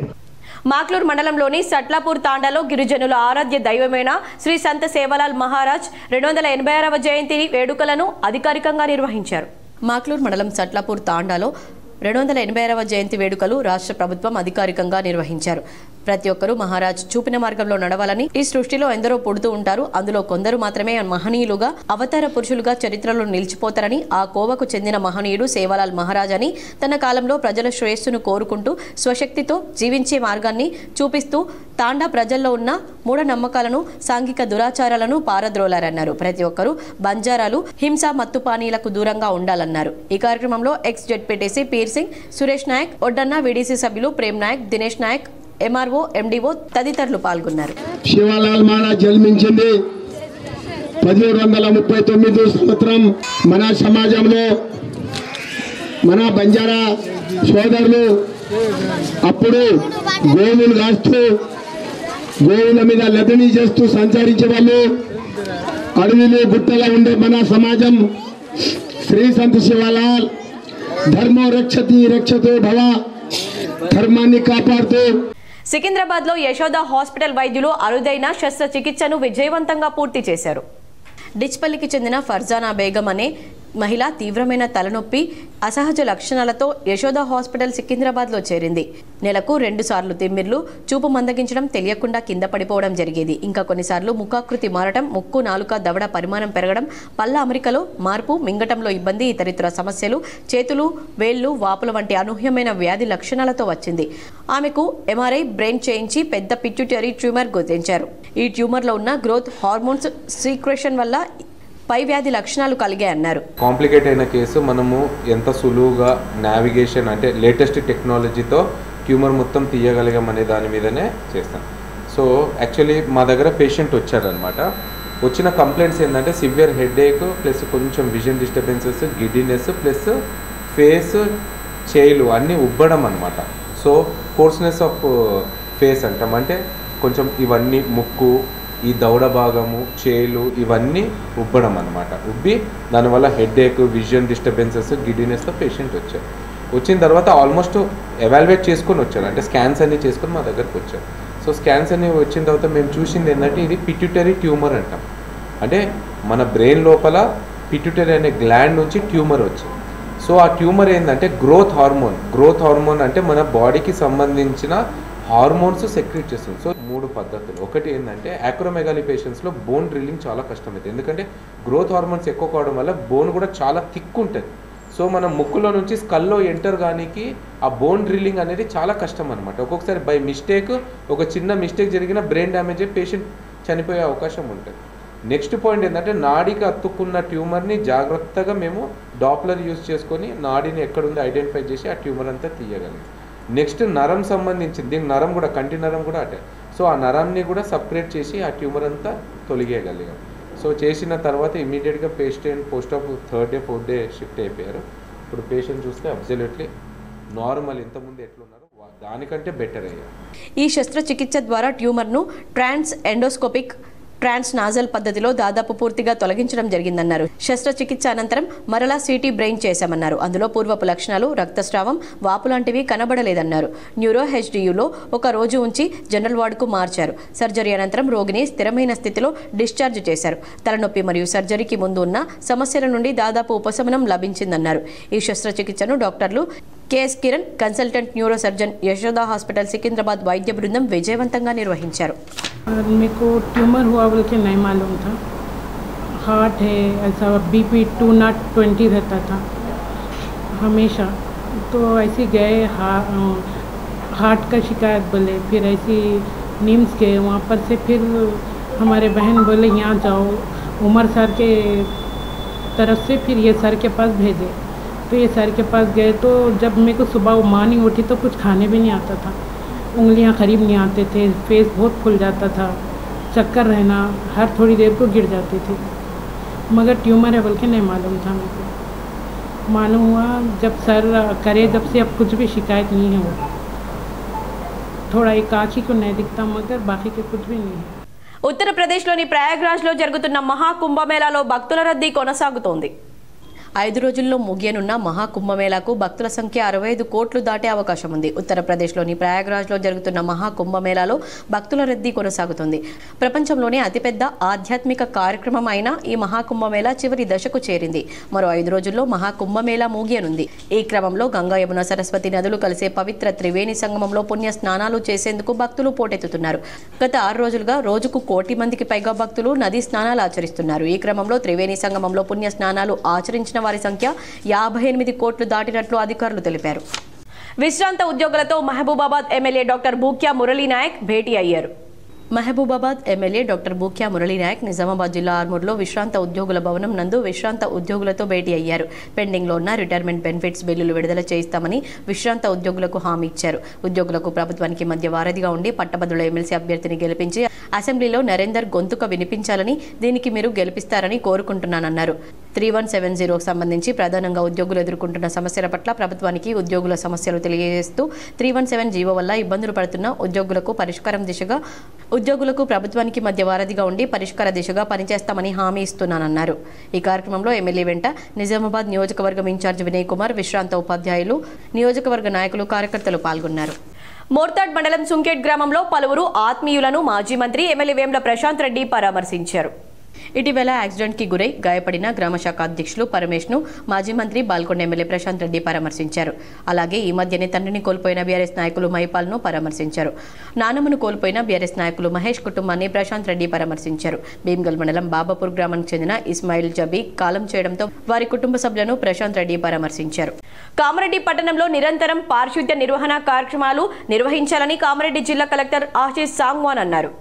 మాక్లూర్ మండలంలోని సట్లాపూర్ తాండాలో గిరిజనుల ఆరాధ్య దైవమైన శ్రీ సంత సేవాలాల్ మహారాజ్ 286వ జయంతి వేడుకలను అధికారికంగా నిర్వహించారు. మాక్లూర్ మండలం సట్లాపూర్ తాండాలో 286వ జయంతి వేడుకలు రాష్ట్ర ప్రభుత్వం అధికారికంగా నిర్వహించారు. ప్రతి ఒక్కరూ మహారాజ్ చూపిన మార్గంలో నడవాలని, ఈ సృష్టిలో ఎందరో పుడుతూ ఉంటారు, అందులో కొందరు మాత్రమే మహనీయులుగా అవతార పురుషులుగా చరిత్రలో నిలిచిపోతారని, ఆ కోవకు చెందిన మహనీయుడు సేవాలాల్ మహారాజ్ అని, తన కాలంలో ప్రజల శ్రేయస్సును కోరుకుంటూ స్వశక్తితో జీవించే మార్గాన్ని చూపిస్తూ తాండా ప్రజల్లో ఉన్న మూఢనమ్మకాలను, సాంఘిక దురాచారాలను పారద్రోలారన్నారు. ప్రతి ఒక్కరూ బంజారాలు, హింస, మత్తుపానీలకు దూరంగా ఉండాలన్నారు. ఈ కార్యక్రమంలో ex ZPTC Peer Singh, Suresh Naik, Oddanna VDC సభ్యులు ప్రేమ్ నాయక్, దినేష్ నాయక్, ఎంఆర్ఓ, ఎండిఓ తదితరులు పాల్గొన్నారు. సేవాలాల్ మహారాజ్ జన్మించింది 1739 సంవత్సరం. మన సమాజంలో మన బంజారా సోదరులు అప్పుడు గోవులు కాస్తూ, గోవుల మీద లబ్ధి చేస్తూ సంచరించే వాళ్ళు. అడవిలో గుట్టలో ఉండే మన సమాజం శ్రీ సంత సేవాలాల్ ధర్మో రక్షతి రక్షతో భవ, ధర్మాన్ని కాపాడుతూ. సికింద్రాబాద్ లో యశోద హాస్పిటల్ వైద్యులు అరుదైన శస్త్రచికిత్సను విజయవంతంగా పూర్తి చేశారు. డిచ్పల్లికి చెందిన ఫర్జానా బేగం అనే మహిళ తీవ్రమైన తలనొప్పి, అసహజ లక్షణాలతో యశోద హాస్పిటల్ సికింద్రాబాద్లో చేరింది. నెలకు 2 సార్లు తిమ్మిర్లు, చూపు మందగించడం, తెలియకుండా కింద పడిపోవడం జరిగేది. ఇంకా కొన్నిసార్లు ముఖాకృతి మారటం, ముక్కు, నాలుక, దవడ పరిమాణం పెరగడం, పళ్ళ అమరికలో మార్పు, మింగటంలో ఇబ్బంది, ఇతరితర సమస్యలు, చేతులు, వేళ్లు వాపుల వంటి అనూహ్యమైన వ్యాధి లక్షణాలతో వచ్చింది. ఆమెకు ఎంఆర్ఐ బ్రెయిన్ చేయించి పెద్ద పిట్యూటరీ ట్యూమర్ గుర్తించారు. ఈ ట్యూమర్లో ఉన్న గ్రోత్ హార్మోన్స్ సీక్రెషన్ వల్ల పై వ్యాధి లక్షణాలు కలిగాయన్నారు. కాంప్లికేట్ అయిన కేసు మనము ఎంత సులువుగా నావిగేషన్ అంటే లేటెస్ట్ టెక్నాలజీతో ట్యూమర్ మొత్తం తీయగలిగాం అనే దాని మీదనే చేస్తాం. సో యాక్చువల్లీ మా దగ్గర పేషెంట్ వచ్చారనమాట. వచ్చిన కంప్లైంట్స్ ఏంటంటే సివియర్ హెడేక్ ప్లస్ కొంచెం vision disturbances, giddiness plus face, చేయిలు అన్నీ ఉబ్బడం అనమాట. సో కోర్స్నెస్ ఆఫ్ ఫేస్ అంటాం, అంటే కొంచెం ఇవన్నీ ముక్కు, ఈ దవడ భాగము, చేలు ఇవన్నీ ఉబ్బడం అనమాట. ఉబ్బి దానివల్ల హెడేక్, విజన్ డిస్టర్బెన్సెస్, గిడ్డినెస్తో పేషెంట్ వచ్చారు. వచ్చిన తర్వాత ఆల్మోస్ట్ ఎవాల్యుయేట్ చేసుకొని వచ్చారు, అంటే స్కాన్స్ అన్నీ చేసుకొని మా దగ్గరకు వచ్చారు. సో స్కాన్స్ అన్నీ వచ్చిన తర్వాత మేము చూసింది ఏంటంటే ఇది పిట్యూటరీ ట్యూమర్ అంటాం. అంటే మన బ్రెయిన్ లోపల పిట్యూటరీ అనే గ్లాండ్ నుంచి ట్యూమర్ వచ్చింది. సో ఆ ట్యూమర్ ఏంటంటే గ్రోత్ హార్మోన్ అంటే మన బాడీకి సంబంధించిన హార్మోన్స్ సెక్రెట్ చేస్తుంది. సో 3 పద్ధతులు. ఒకటి ఏంటంటే యాక్రోమెగాలీ పేషెంట్స్లో బోన్ డ్రిల్లింగ్ చాలా కష్టమవుతుంది, ఎందుకంటే గ్రోత్ హార్మోన్స్ ఎక్కువ కావడం వల్ల బోన్ కూడా చాలా థిక్ ఉంటుంది. సో మనం ముక్కులో నుంచి స్కల్లో ఎంటర్ కానికి ఆ బోన్ డ్రిల్లింగ్ అనేది చాలా కష్టం అనమాట. ఒక్కొక్కసారి బై మిస్టేక్, ఒక చిన్న మిస్టేక్ జరిగిన బ్రెయిన్ డ్యామేజ్ అయ్యి పేషెంట్ చనిపోయే అవకాశం ఉంటుంది. నెక్స్ట్ పాయింట్ ఏంటంటే నాడికి అతుక్కున్న ట్యూమర్ని జాగ్రత్తగా మేము డాప్లర్ యూజ్ చేసుకొని నాడిని ఎక్కడుందో ఐడెంటిఫై చేసి ఆ ట్యూమర్ అంతా తీయగలం. నెక్స్ట్ నరం సంబంధించింది, దీనికి నరం కూడా కంటి నరం కూడా అటే. సో ఆ నరాన్ని కూడా సపరేట్ చేసి ఆ ట్యూమర్ అంతా తొలగేయగలిగాం. సో చేసిన తర్వాత ఇమీడియట్గా patient post of 3rd day 4th day shift అయిపోయారు. ఇప్పుడు పేషెంట్ చూస్తే అబ్సల్యూట్లీ నార్మల్, ఇంతకుముందు ఎట్లున్నారో దానికంటే బెటర్ అయ్యారు. ఈ శస్త్రచికిత్స ద్వారా ట్యూమర్ను ట్రాన్స్ ఎండోస్కోపిక్ ట్రాన్స్ నాజల్ పద్ధతిలో దాదాపు పూర్తిగా తొలగించడం జరిగిందన్నారు. శస్త్రచికిత్స అనంతరం మరలా సిటీ బ్రెయిన్ చేశామన్నారు. అందులో పూర్వపు లక్షణాలు, రక్తస్రావం, వాపు లాంటివి కనబడలేదన్నారు. న్యూరో హెచ్డియులో ఒక రోజు ఉంచి జనరల్ వార్డుకు మార్చారు. సర్జరీ అనంతరం రోగిని స్థిరమైన స్థితిలో డిశ్చార్జ్ చేశారు. తలనొప్పి మరియు సర్జరీకి ముందు ఉన్న సమస్యల నుండి దాదాపు ఉపశమనం లభించిందన్నారు. ఈ శస్త్రచికిత్సను డాక్టర్లు KS Kiran, consultant neuro surgeon Yashoda hospital Secunderabad వైద్య బృందం విజయవంతంగా నిర్వహించారు. मेरे को ट्यूमर हुआ बोल के नहीं मालूम था. हार्ट है, ऐसा BP 220 रहता था हमेशा. तो ऐसे गए हार्ट का शिकायत बोले, फिर ऐसे निम्स गए. वहाँ पर से फिर हमारे बहन बोले यहाँ जाओ, उमर सर के तरफ से फिर ये सर के पास भेजे. तो ये सर के पास गए तो जब मेरे को सुबह मॉर्निंग उठी तो कुछ खाने भी नहीं आता था, उंगलियां करीब नहीं आते थे, फेस बहुत फूल जाता था, चक्कर रहना, हर थोड़ी देर को गिर जाती थी. मगर ट्यूमर है बोल के नहीं मालूम था मेरे को. मालूम हुआ जब सर करे, जब से अब कुछ भी शिकायत नहीं है. वो थोड़ा एक आँखी को नहीं दिखता, मगर बाकी के कुछ भी नहीं है. ఉత్తరప్రదేశ్లోని ప్రయాగ్రాజ్లో జరుగుతున్న మహాకుంభమేళాలో భక్తుల రద్దీ కొనసాగుతోంది. 5 రోజుల్లో ముగియనున్న మహాకుంభమేళాకు భక్తుల సంఖ్య 65 కోట్లు దాటే అవకాశం ఉంది. ఉత్తరప్రదేశ్లోని ప్రయాగ్రాజ్లో జరుగుతున్న మహాకుంభమేళాలో భక్తుల రద్దీ కొనసాగుతుంది. ప్రపంచంలోనే అతిపెద్ద ఆధ్యాత్మిక కార్యక్రమం అయిన ఈ మహాకుంభమేళా చివరి దశకు చేరింది. మరో 5 రోజుల్లో మహాకుంభమేళా ముగియనుంది. ఈ క్రమంలో గంగా, యమున, సరస్వతి నదులు కలిసే పవిత్ర త్రివేణి సంగమంలో పుణ్య స్నానాలు చేసేందుకు భక్తులు పోటెత్తుతున్నారు. గత 6 రోజులుగా రోజుకు 1 కోటి మందికి పైగా భక్తులు నదీ స్నానాలు ఆచరిస్తున్నారు. ఈ క్రమంలో త్రివేణి సంగమంలో పుణ్య స్నానాలు ఆచరించిన వారి సంఖ్య 58 కోట్లు దాటినట్లు అధికారులు తెలిపారు. విశ్రాంత ఉద్యోగులతో మహబూబాబాద్ ఎమ్మెల్యే డాక్టర్ భూక్యా మురళీ నాయక్ భేటీ అయ్యారు. మహబూబాబాద్ ఎమ్మెల్యే డాక్టర్ భూక్యా మురళీ నాయక్ నిజామాబాద్ జిల్లా ఆర్మూర్లో విశ్రాంత ఉద్యోగుల భవనం నందు విశ్రాంత ఉద్యోగులతో భేటీ అయ్యారు. పెండింగ్లో ఉన్న రిటైర్మెంట్ బెనిఫిట్స్ బిల్లులు విడుదల చేయిస్తామని విశ్రాంత ఉద్యోగులకు హామీ ఇచ్చారు. ఉద్యోగులకు ప్రభుత్వానికి మధ్య వారధిగా ఉండి పట్టభద్రుల ఎమ్మెల్సీ అభ్యర్థిని గెలిపించి అసెంబ్లీలో నరేందర్ గొంతుక వినిపించాలని, దీనికి మీరు గెలిపిస్తారని కోరుకుంటున్నానన్నారు. 3170 సంబంధించి ప్రధానంగా ఉద్యోగులు ఎదుర్కొంటున్న సమస్యల పట్ల ప్రభుత్వానికి ఉద్యోగుల సమస్యలు తెలియజేస్తూ 317 జీవో వల్ల ఇబ్బందులు పడుతున్న ఉద్యోగులకు పరిష్కారం దిశగా ఉద్యోగులకు ప్రభుత్వానికి మధ్య వారధిగా ఉండి పరిష్కార దిశగా పనిచేస్తామని హామీ ఇస్తున్నానన్నారు. ఈ కార్యక్రమంలో ఎమ్మెల్యే వెంట నిజామాబాద్ నియోజకవర్గం ఇన్ఛార్జ్ వినయ్ కుమార్, విశ్రాంత ఉపాధ్యాయులు, నియోజకవర్గ నాయకులు, కార్యకర్తలు పాల్గొన్నారు. మోర్తాడ్ మండలం సుంకేట్ గ్రామంలో పలువురు ఆత్మీయులను మాజీ మంత్రి ఎమ్మెల్యే వేముల ప్రశాంత్ రెడ్డి పరామర్శించారు. ఇటీవల యాక్సిడెంట్కి గురై గాయపడిన గ్రామశాఖ అధ్యక్షులు పరమేష్ను మాజీ మంత్రి బాల్కొండ ఎమ్మెల్యే ప్రశాంత్ రెడ్డి పరామర్శించారు. అలాగే ఈ మధ్యనే తండ్రిని కోల్పోయిన బీఆర్ఎస్ నాయకులు మైపాల్ను పరామర్శించారు. నానమ్మను కోల్పోయిన బీఆర్ఎస్ నాయకులు మహేష్ కుటుంబాన్ని ప్రశాంత్ రెడ్డి పరామర్శించారు. భీమ్గల్ మండలం బాబాపూర్ గ్రామానికి చెందిన ఇస్మాయిల్ జబీ కాలం చేయడంతో వారి కుటుంబ సభ్యులను ప్రశాంత్ రెడ్డి పరామర్శించారు. కామారెడ్డి పట్టణంలో నిరంతరం పారిశుద్ధ్య నిర్వహణ కార్యక్రమాలు నిర్వహించాలని కామారెడ్డి జిల్లా కలెక్టర్ ఆశీష్ సాంగ్వాన్ అన్నారు.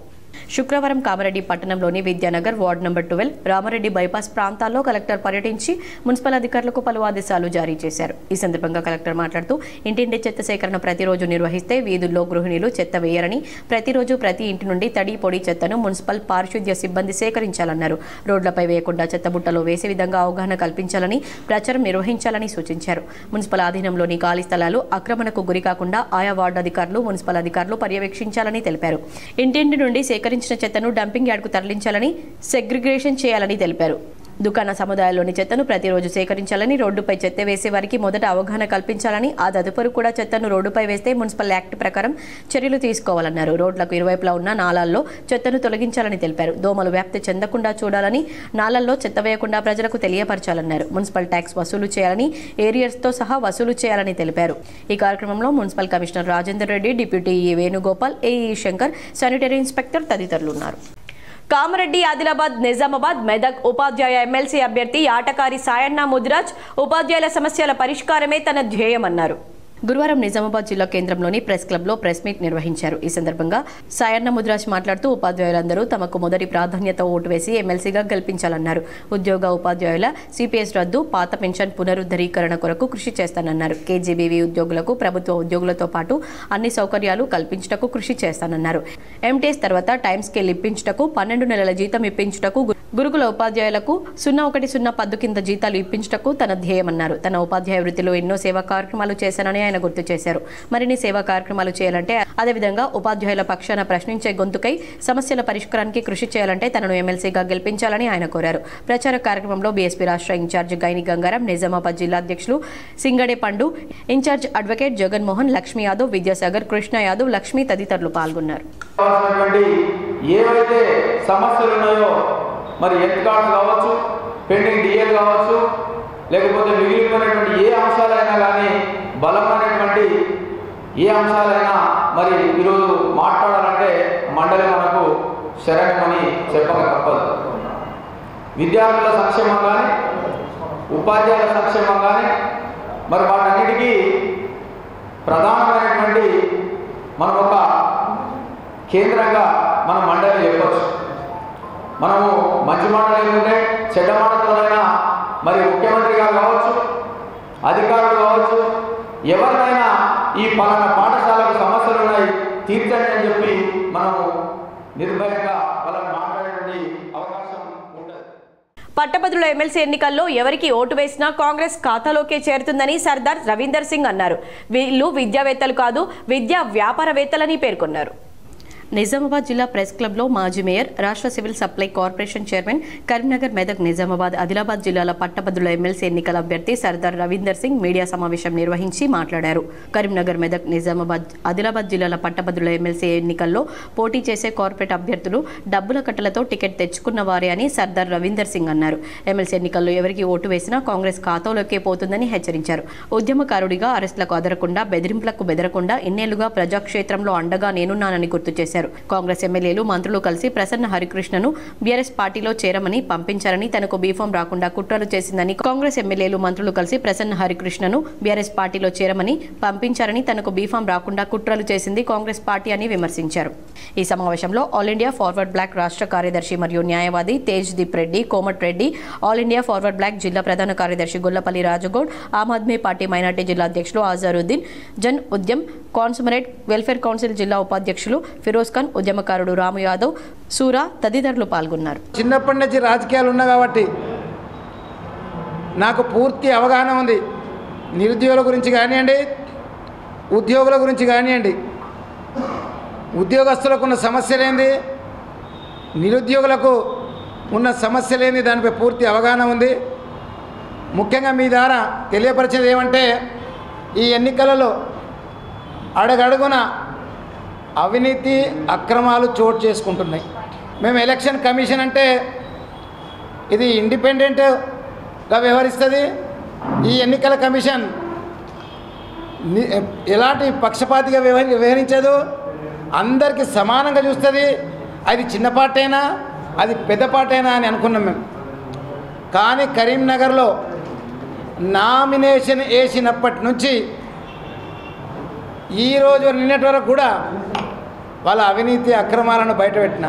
శుక్రవారం కామారెడ్డి పట్టణంలోని Vidyanagar ward number 12 Ramareddy bypass ప్రాంతాల్లో కలెక్టర్ పర్యటించి మున్సిపల్ అధికారులకు పలు ఆదేశాలు జారీ చేశారు. ఈ సందర్భంగా కలెక్టర్ మాట్లాడుతూ ఇంటింటి చెత్త సేకరణ ప్రతిరోజు నిర్వహిస్తే వీధుల్లో గృహిణులు చెత్త వేయరని, ప్రతిరోజు ప్రతి ఇంటి నుండి తడి పొడి చెత్తను మున్సిపల్ పారిశుద్ధ్య సిబ్బంది సేకరించాలన్నారు. రోడ్లపై వేయకుండా చెత్త బుట్టలో వేసే విధంగా అవగాహన కల్పించాలని, ప్రచారం నిర్వహించాలని సూచించారు. మున్సిపల్ ఆధీనంలోని ఖాళీ స్థలాలు ఆక్రమణకు గురి కాకుండా ఆయా వార్డు అధికారులు, మున్సిపల్ అధికారులు పర్యవేక్షించాలని తెలిపారు. ఇంటింటి నుండి సేకరించిన చెత్తను డంపింగ్ యార్డ్కు తరలించాలని, సెగ్రిగేషన్ చేయాలని తెలిపారు. దుకాణ సముదాయాల్లోని చెత్తను ప్రతిరోజు సేకరించాలని, రోడ్డుపై చెత్త వేసే వారికి మొదట అవగాహన కల్పించాలని, ఆ తదుపరి కూడా చెత్తను రోడ్డుపై వేస్తే మున్సిపల్ యాక్ట్ ప్రకారం చర్యలు తీసుకోవాలన్నారు. రోడ్లకు ఇరువైపులా ఉన్న నాలాల్లో చెత్తను తొలగించాలని తెలిపారు. దోమలు వ్యాప్తి చెందకుండా చూడాలని, నాలల్లో చెత్త వేయకుండా ప్రజలకు తెలియపరచాలన్నారు. మున్సిపల్ ట్యాక్స్ వసూలు చేయాలని, ఏరియర్స్తో సహా వసూలు చేయాలని తెలిపారు. ఈ కార్యక్రమంలో municipal commissioner Rajender Reddy, deputy Venugopal, AE Shankar, sanitary inspector తదితరులు ఉన్నారు. కామారెడ్డి, ఆదిలాబాద్, నిజామాబాద్, మెదక్ ఉపాధ్యాయ ఎమ్మెల్సీ అభ్యర్థి ఆటకారి సాయన్న ముదిరాజ్ ఉపాధ్యాయుల సమస్యల పరిష్కారమే తన ధ్యేయమన్నారు. గురువారం నిజామాబాద్ జిల్లా కేంద్రంలోని ప్రెస్ క్లబ్లో ప్రెస్ మీట్ నిర్వహించారు. ఈ సందర్భంగా సాయన్న ముద్రాజ్ మాట్లాడుతూ ఉపాధ్యాయులందరూ తమకు మొదటి ప్రాధాన్యత ఓటు వేసి ఎమ్మెల్సీగా గెలిపించాలన్నారు. ఉద్యోగ ఉపాధ్యాయుల సిపిఎస్ రద్దు, పాత పెన్షన్ పునరుద్ధరీకరణ కొరకు కృషి చేస్తానన్నారు. కేజీబీవీ ఉద్యోగులకు ప్రభుత్వ ఉద్యోగులతో పాటు అన్ని సౌకర్యాలు కల్పించుటకు కృషి చేస్తానన్నారు. ఎంటీఎస్ తర్వాత టైం స్కేల్ ఇప్పించుటకు, 12 నెలల జీతం ఇప్పించుటకు, గురుకుల ఉపాధ్యాయులకు 010 పద్దు కింద జీతాలు ఇప్పించుటకు తన ధ్యేయమన్నారు. తన ఉపాధ్యాయ వృత్తిలో ఎన్నో సేవా కార్యక్రమాలు చేశానని ఆయన గుర్తు చేశారు. మరిన్ని సేవా కార్యక్రమాలు చేయాలంటే, అదేవిధంగా ఉపాధ్యాయుల పక్షాన ప్రశ్నించే గొంతుకై సమస్యల పరిష్కారానికి కృషి చేయాలంటే తనను ఎమ్మెల్సీగా గెలిపించాలని ఆయన కోరారు. ప్రచార కార్యక్రమంలో బీఎస్పీ రాష్ట్ర ఇన్ఛార్జ్ గైని గంగారాం, నిజామాబాద్ జిల్లా అధ్యక్షులు సింగడే పండు, ఇన్ఛార్జ్ అడ్వకేట్ జగన్మోహన్, లక్ష్మీ యాదవ్, విద్యాసాగర్, కృష్ణ యాదవ్, లక్ష్మీ తదితరులు పాల్గొన్నారు. ఏవైతే సమస్యలు ఉన్నాయో మరి హెల్త్ కార్డు కావచ్చు, పెండింగ్ డిఎల్ కావచ్చు, లేకపోతే మిగిలిపోయినటువంటి ఏ అంశాలైనా కానీ బలమైనటువంటి ఏ అంశాలైనా మరి ఈరోజు మాట్లాడాలంటే మండలి మనకు శరణమని చెప్పక తప్పదు. విద్యార్థుల సంక్షేమం కానీ, ఉపాధ్యాయుల సంక్షేమం కానీ మరి వాటన్నిటికీ ప్రధానమైనటువంటి మనం ఒక కేంద్రంగా మన మండలి చెప్పచ్చు. మనము మంచి మాట లేకుంటే చెడ్డ మాటతోనైనా మరి ముఖ్యమంత్రి గారు కావచ్చు, అధికారులు కావచ్చు, ఎవరినైనా ఈ పలానా పాఠశాలకు సమస్యలు ఉన్నాయి తీర్చండి అని చెప్పి మనము నిర్భయంగా వాళ్ళని మాట్లాడేటువంటి అవకాశం ఉంటుంది. పట్టభద్రుల ఎమ్మెల్సీ ఎన్నికల్లో ఎవరికి ఓటు వేసినా కాంగ్రెస్ ఖాతాలోకే చేరుతుందని సర్దార్ రవీందర్ సింగ్ అన్నారు. వీళ్ళు విద్యావేత్తలు కాదు, విద్యా వ్యాపారవేత్తలని పేర్కొన్నారు. నిజామాబాద్ జిల్లా ప్రెస్ క్లబ్లో మాజీ మేయర్, రాష్ట్ర civil supply corporation chairman, Karimnagar, Medak, Nizamabad, Adilabad జిల్లాల పట్టభద్రుల ఎమ్మెల్సీ ఎన్నికల అభ్యర్థి సర్దార్ రవీందర్ సింగ్ మీడియా సమావేశం నిర్వహించి మాట్లాడారు. కరీంనగర్, మెదక్, నిజామాబాద్, ఆదిలాబాద్ జిల్లాల పట్టభద్రుల ఎమ్మెల్సీ ఎన్నికల్లో పోటీ చేసే కార్పొరేట్ అభ్యర్థులు డబ్బుల కట్టలతో టికెట్ తెచ్చుకున్న వారే అని సర్దార్ రవీందర్ సింగ్ అన్నారు. ఎమ్మెల్సీ ఎన్నికల్లో ఎవరికి ఓటు వేసినా కాంగ్రెస్ ఖాతాలోకే పోతుందని హెచ్చరించారు. ఉద్యమకారుడిగా అరెస్టులకు అదరకుండా, బెదిరింపులకు బెదరకుండా ఇన్నేళ్లుగా ప్రజాక్షేత్రంలో అండగా నేనున్నానని గుర్తు చేశారు. కాంగ్రెస్ ఎమ్మెల్యేలు, మంత్రులు కలిసి ప్రసన్న హరికృష్ణను బీఆర్ఎస్ పార్టీలో చేరమని పంపించారని, తనకు బీఫామ్ రాకుండా కుట్రలు చేసిందని, కాంగ్రెస్ ఎమ్మెల్యేలు, మంత్రులు కలిసి ప్రసన్న హరికృష్ణను బీఆర్ఎస్ పార్టీలో చేరమని పంపించారని, తనకు బీఫామ్ రాకుండా కుట్రలు చేసింది కాంగ్రెస్ పార్టీ అని విమర్శించారు. ఈ సమావేశంలో ఆల్ ఇండియా ఫార్వర్డ్ బ్లాక్ రాష్ట్ర కార్యదర్శి మరియు న్యాయవాది Tej Deep Reddy, Komat Reddy, All India Forward Bloc జిల్లా ప్రధాన కార్యదర్శి గొల్లపల్లి రాజగౌడ్, ఆమ్ ఆద్మీ పార్టీ మైనార్టీ జిల్లా అధ్యక్షులు Azharuddin, Jan Udyam consumer rights welfare council జిల్లా ఉపాధ్యక్షులు ఫిరోజ్ ఖాన్, ఉద్యమకారుడు రాము యాదవ్, సూరా తదితరులు పాల్గొన్నారు. చిన్నప్పటి నుంచి రాజకీయాలు ఉన్నాయి కాబట్టి నాకు పూర్తి అవగాహన ఉంది. నిరుద్యోగుల గురించి కానివ్వండి, ఉద్యోగుల గురించి కానివ్వండి, ఉద్యోగస్తులకు ఉన్న సమస్యలేంది, నిరుద్యోగులకు ఉన్న సమస్యలేంది, దానిపై పూర్తి అవగాహన ఉంది. ముఖ్యంగా మీ ద్వారా తెలియపరిచేది ఏమంటే, ఈ ఎన్నికలలో అడుగడుగున అవినీతి అక్రమాలు చోటు చేసుకుంటున్నాయి. మేము ఎలక్షన్ కమిషన్ అంటే ఇది ఇండిపెండెంట్గా వ్యవహరిస్తుంది. ఈ ఎన్నికల కమిషన్ ఎలాంటి పక్షపాతిగా వ్యవహరించదు, అందరికీ సమానంగా చూస్తుంది. అది చిన్న పార్టీ అది పెద్ద పార్టీ అని అనుకున్నాం మేము. కానీ కరీంనగర్లో నామినేషన్ వేసినప్పటి నుంచి ఈరోజు నిన్నటి వరకు కూడా వాళ్ళ అవినీతి అక్రమాలను బయటపెట్టిన,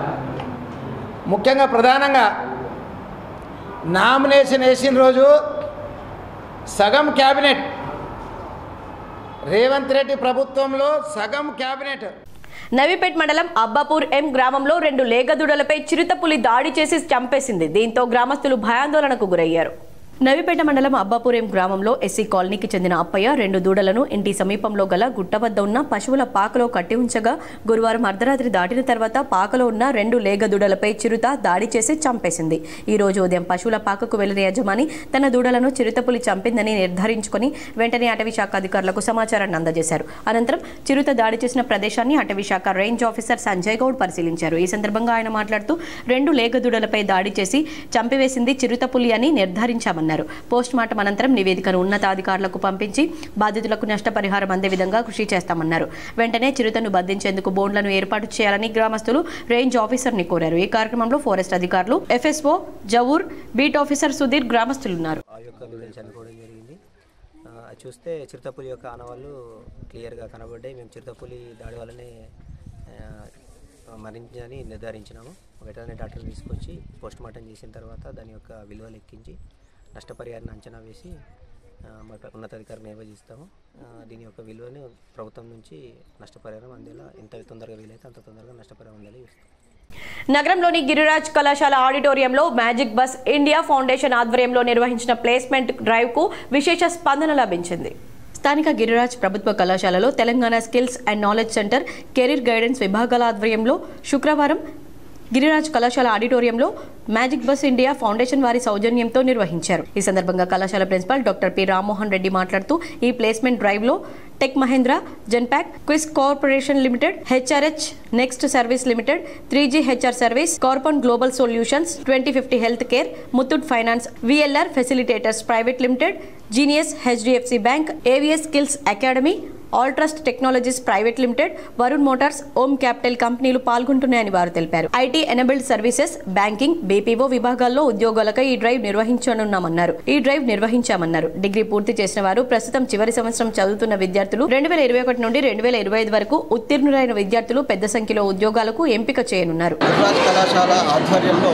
ముఖ్యంగా ప్రధానంగా నామినేషన్ వేసిన రోజు సగం క్యాబినెట్, రేవంత్ రెడ్డి ప్రభుత్వంలో సగం క్యాబినెట్. నవీపేట్ మండలం అబ్బాపూర్ ఎం గ్రామంలో 2 లేగదూడలపై చిరుతపులి దాడి చేసి చంపేసింది. దీంతో గ్రామస్తులు భయాందోళనకు గురయ్యారు. నవీపేట మండలం అబ్బాపురం గ్రామంలో ఎస్సీ కాలనీకి చెందిన అప్పయ్య 2 దూడలను ఇంటి సమీపంలో గల గుట్ట వద్ద ఉన్న పశువుల పాకలో కట్టి ఉంచగా గురువారం అర్ధరాత్రి దాటిన తర్వాత పాకలో ఉన్న 2 లేగ దూడలపై చిరుత దాడి చేసి చంపేసింది. ఈ రోజు ఉదయం పశువుల పాకకు వెళ్లిన యజమాని తన దూడలను చిరుతపులి చంపిందని నిర్ధారించుకుని వెంటనే అటవీ శాఖ అధికారులకు సమాచారాన్ని అందజేశారు. అనంతరం చిరుత దాడి చేసిన ప్రదేశాన్ని అటవీ శాఖ రేంజ్ ఆఫీసర్ సంజయ్ గౌడ్ పరిశీలించారు. ఈ సందర్భంగా ఆయన మాట్లాడుతూ 2 లేగ దూడలపై దాడి చేసి చంపివేసింది చిరుతపులి అని నిర్ధారించామన్నారు. పోస్ట్ మార్టం అనంతరం నివేదికను ఉన్నతాధికారులకు పంపించి బాధితులకు నష్టపరిహారం అందే విధంగా కృషి చేస్తామన్నారు. వెంటనే చిరుతను బంధించేందుకు బోన్లను ఏర్పాటు చేయాలని గ్రామస్తులు రేంజ్ ఆఫీసర్ని కోరారు. ఈ కార్యక్రమంలో ఫారెస్ట్ అధికారులు, ఎఫ్ఎస్ఓ జవూర్, బీట్ ఆఫీసర్ సుధీర్ గ్రామస్తులున్నారు. చూస్తే చిరుతపులి యొక్క ఆనవాళ్ళు క్లియర్గా కనబడ్డాయి. మేము చిరుతపులి దాడి వల్లనే మరణించని నిర్ధారించినాము. వెటర్నరీ డాక్టర్ తీసుకొచ్చి పోస్ట్ మార్టం చేసిన తర్వాత దాని యొక్క విలువలు ఎక్కించి నష్టపరిహారాన్ని అంచనా వేసి ఉన్నతాధికారికి నిర్వహిస్తాము. దీని యొక్క విలువను ప్రభుత్వం నుంచి నష్టపరిహారం అందేలా ఎంత తొందరగా వీలైతే అంత తొందరగా నష్టపరిహారం అందేలా చూస్తాం. నగరంలోని గిరిరాజ్ కళాశాల ఆడిటోరియంలో మ్యాజిక్ బస్ ఇండియా ఫౌండేషన్ ఆధ్వర్యంలో నిర్వహించిన ప్లేస్మెంట్ డ్రైవ్కు విశేష స్పందన లభించింది. స్థానిక గిరిరాజ్ ప్రభుత్వ కళాశాలలో Telangana skills and knowledge centre, career guidance విభాగాల ఆధ్వర్యంలో శుక్రవారం గిరిరాజ్ కళాశాల ఆడిటోరియంలో మ్యాజిక్ బస్ ఇండియా ఫౌండేషన్ వారి సౌజన్యంతో నిర్వహించారు. ఈ సందర్భంగా కళాశాల principal doctor p Rammohan Reddy మాట్లాడుతూ ఈ ప్లేస్మెంట్ డ్రైవ్ లో tech Mahindra, Genpact, Quess corporation limited, HRH next service limited, 3G HR service, కార్పన్ global solutions, 2050 health care, Muthoot finance, VLR facilitators private limited, genius HDFC bank, AVS skills academy, all trust technologies private limited, Varun motors, Om capital కంపెనీలు పాల్గొంటున్నాయని వారు తెలిపారు. IT enabled services, banking, BPO విభాగాల్లో ఉద్యోగాలకై ఈ drive నిర్వహించామన్నారు. Degree పూర్తి చేసిన వారు, ప్రస్తుతం చివరి సంవత్సరం చదువుతున్న విద్యార్థులు, 2021 నుండి 2025 వరకు ఉత్తీర్ణులైన విద్యార్థులు పెద్ద సంఖ్యలో ఉద్యోగాలకు ఎంపిక చేయనున్నారు. గిరిరాజ్ కళాశాల ఆధ్వర్యంలో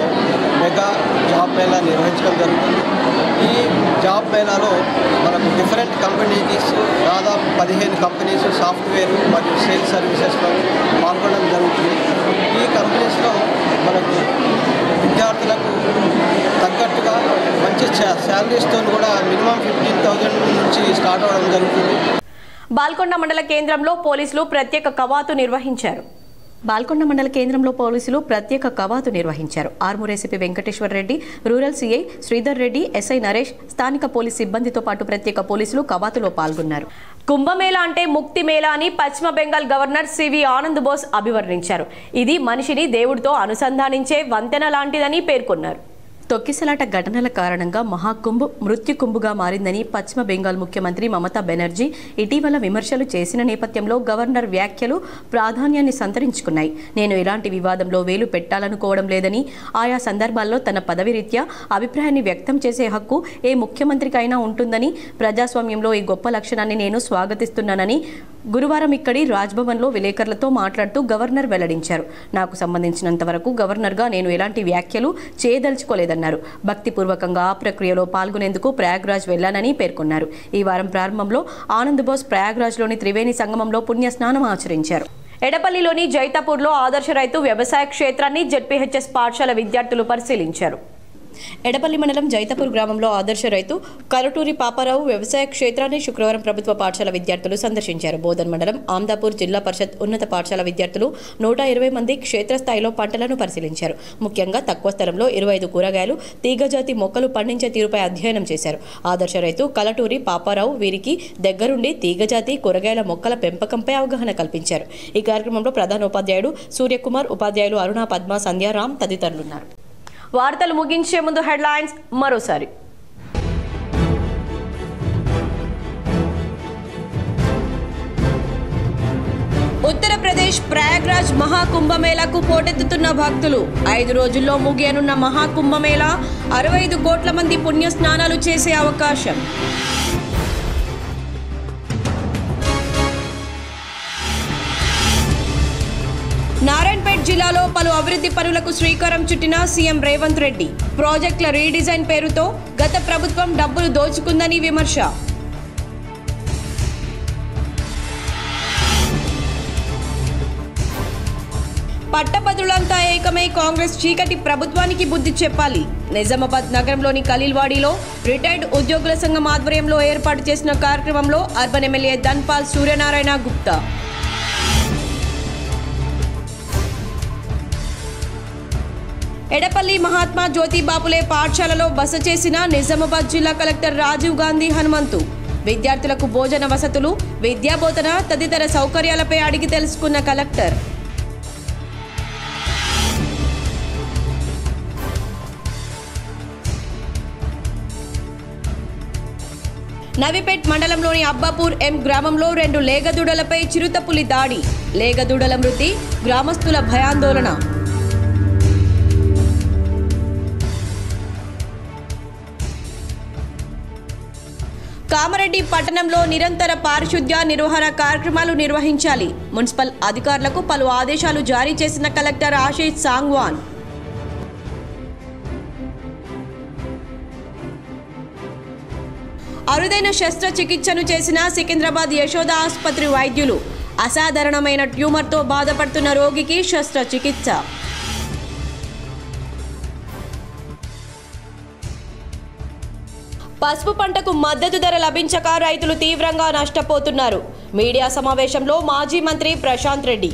మెగా జాబ్ మేళా నిర్వహించడం జరుగుతుంది. ఈ జాబ్ మేళాలో మనకు డిఫరెంట్ కంపెనీస్, దాదాపు 15 కంపెనీస్ సాఫ్ట్వేర్ మరియు సేల్స్ సర్వీసెస్లో పాల్గొనడం జరుగుతుంది. ఈ కంపెనీస్లో మనకు విద్యార్థులకు తగ్గట్టుగా మంచి శాలరీస్తో కూడా మినిమం 15,000 నుంచి స్టార్ట్ అవ్వడం జరుగుతుంది. బాల్కొండ మండల కేంద్రంలో పోలీసులు ప్రత్యేక కవాతు నిర్వహించారు. Armoor ACP Venkateshwar Reddy, rural CI Sridhar Reddy, SI Naresh, స్థానిక పోలీస్ సిబ్బందితో పాటు ప్రత్యేక పోలీసులు కవాతులో పాల్గొన్నారు. కుంభమేళా అంటే ముక్తి మేళా అని పశ్చిమ బెంగాల్ గవర్నర్ సివి ఆనంద్ బోస్ అభివర్ణించారు. ఇది మనిషిని దేవుడితో అనుసంధానించే వంతెన లాంటిదని పేర్కొన్నారు. తొక్కిసలాట ఘటనల కారణంగా మహాకుంభ్ మృత్యుకుంభుగా మారిందని పశ్చిమ బెంగాల్ ముఖ్యమంత్రి మమతా బెనర్జీ ఇటీవల విమర్శలు చేసిన నేపథ్యంలో గవర్నర్ వ్యాఖ్యలు ప్రాధాన్యాన్ని సంతరించుకున్నాయి. నేను ఇలాంటి వివాదంలో వేలు పెట్టాలనుకోవడం లేదని, ఆయా సందర్భాల్లో తన పదవి రీత్యా అభిప్రాయాన్ని వ్యక్తం చేసే హక్కు ఏ ముఖ్యమంత్రికైనా ఉంటుందని, ప్రజాస్వామ్యంలో ఈ గొప్ప లక్షణాన్ని నేను స్వాగతిస్తున్నానని గురువారం ఇక్కడి రాజ్భవన్లో విలేకరులతో మాట్లాడుతూ గవర్నర్ వెల్లడించారు. నాకు సంబంధించినంత వరకు గవర్నర్గా నేను ఎలాంటి వ్యాఖ్యలు చేయదలుచుకోలేదన్నారు. భక్తిపూర్వకంగా ఆ ప్రక్రియలో పాల్గొనేందుకు ప్రయాగ్రాజ్ వెళ్లానని పేర్కొన్నారు. ఈ వారం ప్రారంభంలో ఆనంద్ బోస్ ప్రయాగ్రాజ్లోని త్రివేణి సంగమంలో పుణ్యస్నానం ఆచరించారు. ఎడపల్లిలోని జైతాపూర్లో ఆదర్శ రైతు వ్యవసాయ క్షేత్రాన్ని జెడ్పీహెచ్ఎస్ పాఠశాల విద్యార్థులు పరిశీలించారు. ఎడపల్లి మండలం జైతాపూర్ గ్రామంలో ఆదర్శ రైతు కరటూరి పాపారావు వ్యవసాయ క్షేత్రాన్ని శుక్రవారం ప్రభుత్వ పాఠశాల విద్యార్థులు సందర్శించారు. బోధన్ మండలం ఆమ్దాపూర్ జిల్లా పరిషత్ ఉన్నత పాఠశాల విద్యార్థులు 120 మంది క్షేత్రస్థాయిలో పంటలను పరిశీలించారు. ముఖ్యంగా తక్కువ స్థలంలో 25 కూరగాయలు, తీగజాతి మొక్కలు పండించే తీరుపై అధ్యయనం చేశారు. ఆదర్శ రైతు కలటూరి పాపారావు వీరికి దగ్గరుండి తీగజాతి కూరగాయల మొక్కల పెంపకంపై అవగాహన కల్పించారు. ఈ కార్యక్రమంలో ప్రధానోపాధ్యాయుడు సూర్యకుమార్, ఉపాధ్యాయులు అరుణ, పద్మ, సంధ్యారాం తదితరులున్నారు. వార్తలు ముగించే ముందు హెడ్లైన్స్ మరోసారి. ఉత్తరప్రదేశ్ ప్రయాగ్రాజ్ మహాకుంభమేళాకు పోటెత్తుతున్న భక్తులు. 5 రోజుల్లో ముగియనున్న మహాకుంభమేళా 65 కోట్ల మంది పుణ్య స్నానాలు చేసే అవకాశం. నారాయణపేట్ జిల్లాలో పలు అభివృద్ధి పనులకు శ్రీకారం చుట్టిన సీఎం రేవంత్ రెడ్డి. ప్రాజెక్టుల రీడిజైన్ పేరుతో గత ప్రభుత్వం డబ్బులు దోచుకుందని విమర్శ. పట్టభద్రులంతా ఏకమై కాంగ్రెస్ చీకటి ప్రభుత్వానికి బుద్ధి చెప్పాలి. నిజామాబాద్ నగరంలోని ఖలీల్వాడీలో రిటైర్డ్ ఉద్యోగుల సంఘం ఆధ్వర్యంలో ఏర్పాటు చేసిన కార్యక్రమంలో అర్బన్ ఎమ్మెల్యే ధన్పాల్ సూర్యనారాయణ గుప్తా. ఎడపల్లి మహాత్మా జ్యోతిబాపులే పాఠశాలలో బస చేసిన నిజామాబాద్ జిల్లా కలెక్టర్ రాజీవ్ గాంధీ హనుమంతు. విద్యార్థులకు భోజన వసతులు, విద్యాబోధన తదితర సౌకర్యాలపై అడిగి తెలుసుకున్న కలెక్టర్. నవిపేట్ మండలంలోని అబ్బాపూర్ ఎం గ్రామంలో 2 లేగదూడలపై చిరుతపులి దాడి. లేగదూడల మృతి, గ్రామస్తుల భయాందోళన. కామారెడ్డి పట్టణంలో నిరంతర పారిశుద్ధ్య నిర్వహణ కార్యక్రమాలు నిర్వహించాలి. మున్సిపల్ అధికారులకు పలు ఆదేశాలు జారీ చేసిన కలెక్టర్ ఆశీష్ సాంగ్వాన్. అరుదైన శస్త్రచికిత్సను చేసిన సికింద్రాబాద్ యశోద ఆసుపత్రి వైద్యులు. అసాధారణమైన ట్యూమర్తో బాధపడుతున్న రోగికి శస్త్రచికిత్స. పసుపు పంటకు మద్దతు ధర లభించక రైతులు తీవ్రంగా నష్టపోతున్నారు. మీడియా సమావేశంలో మాజీ మంత్రి ప్రశాంత్ రెడ్డి.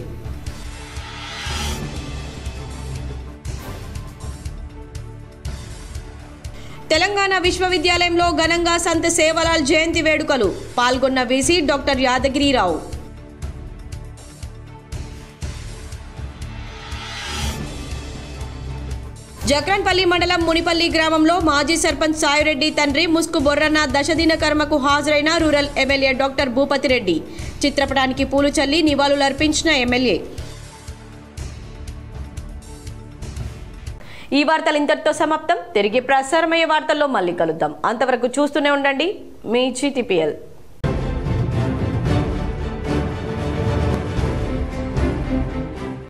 తెలంగాణ విశ్వవిద్యాలయంలో ఘనంగా సంత్ సేవలాల్ జయంతి వేడుకలు. పాల్గొన్న వీసీ డాక్టర్ యాదగిరిరావు. జక్రన్పల్లి మండలం మునిపల్లి గ్రామంలో మాజీ సర్పంచ్ సాయిరెడ్డి తండ్రి ముస్కు బొర్రన్న దశదిన కర్మకు హాజరైన రూరల్ ఎమ్మెల్యే డాక్టర్ భూపతిరెడ్డి. చిత్రపటానికి పూలు చల్లి నివాళులర్పించిన ఎమ్మెల్యే. ఈ వార్తలు ఇంతటితో సమాప్తం. తిరిగి ప్రసారమయ్యే వార్తల్లో మళ్ళీ కలుద్దాం. అంతవరకు చూస్తూనే ఉండండి మీ GTPL.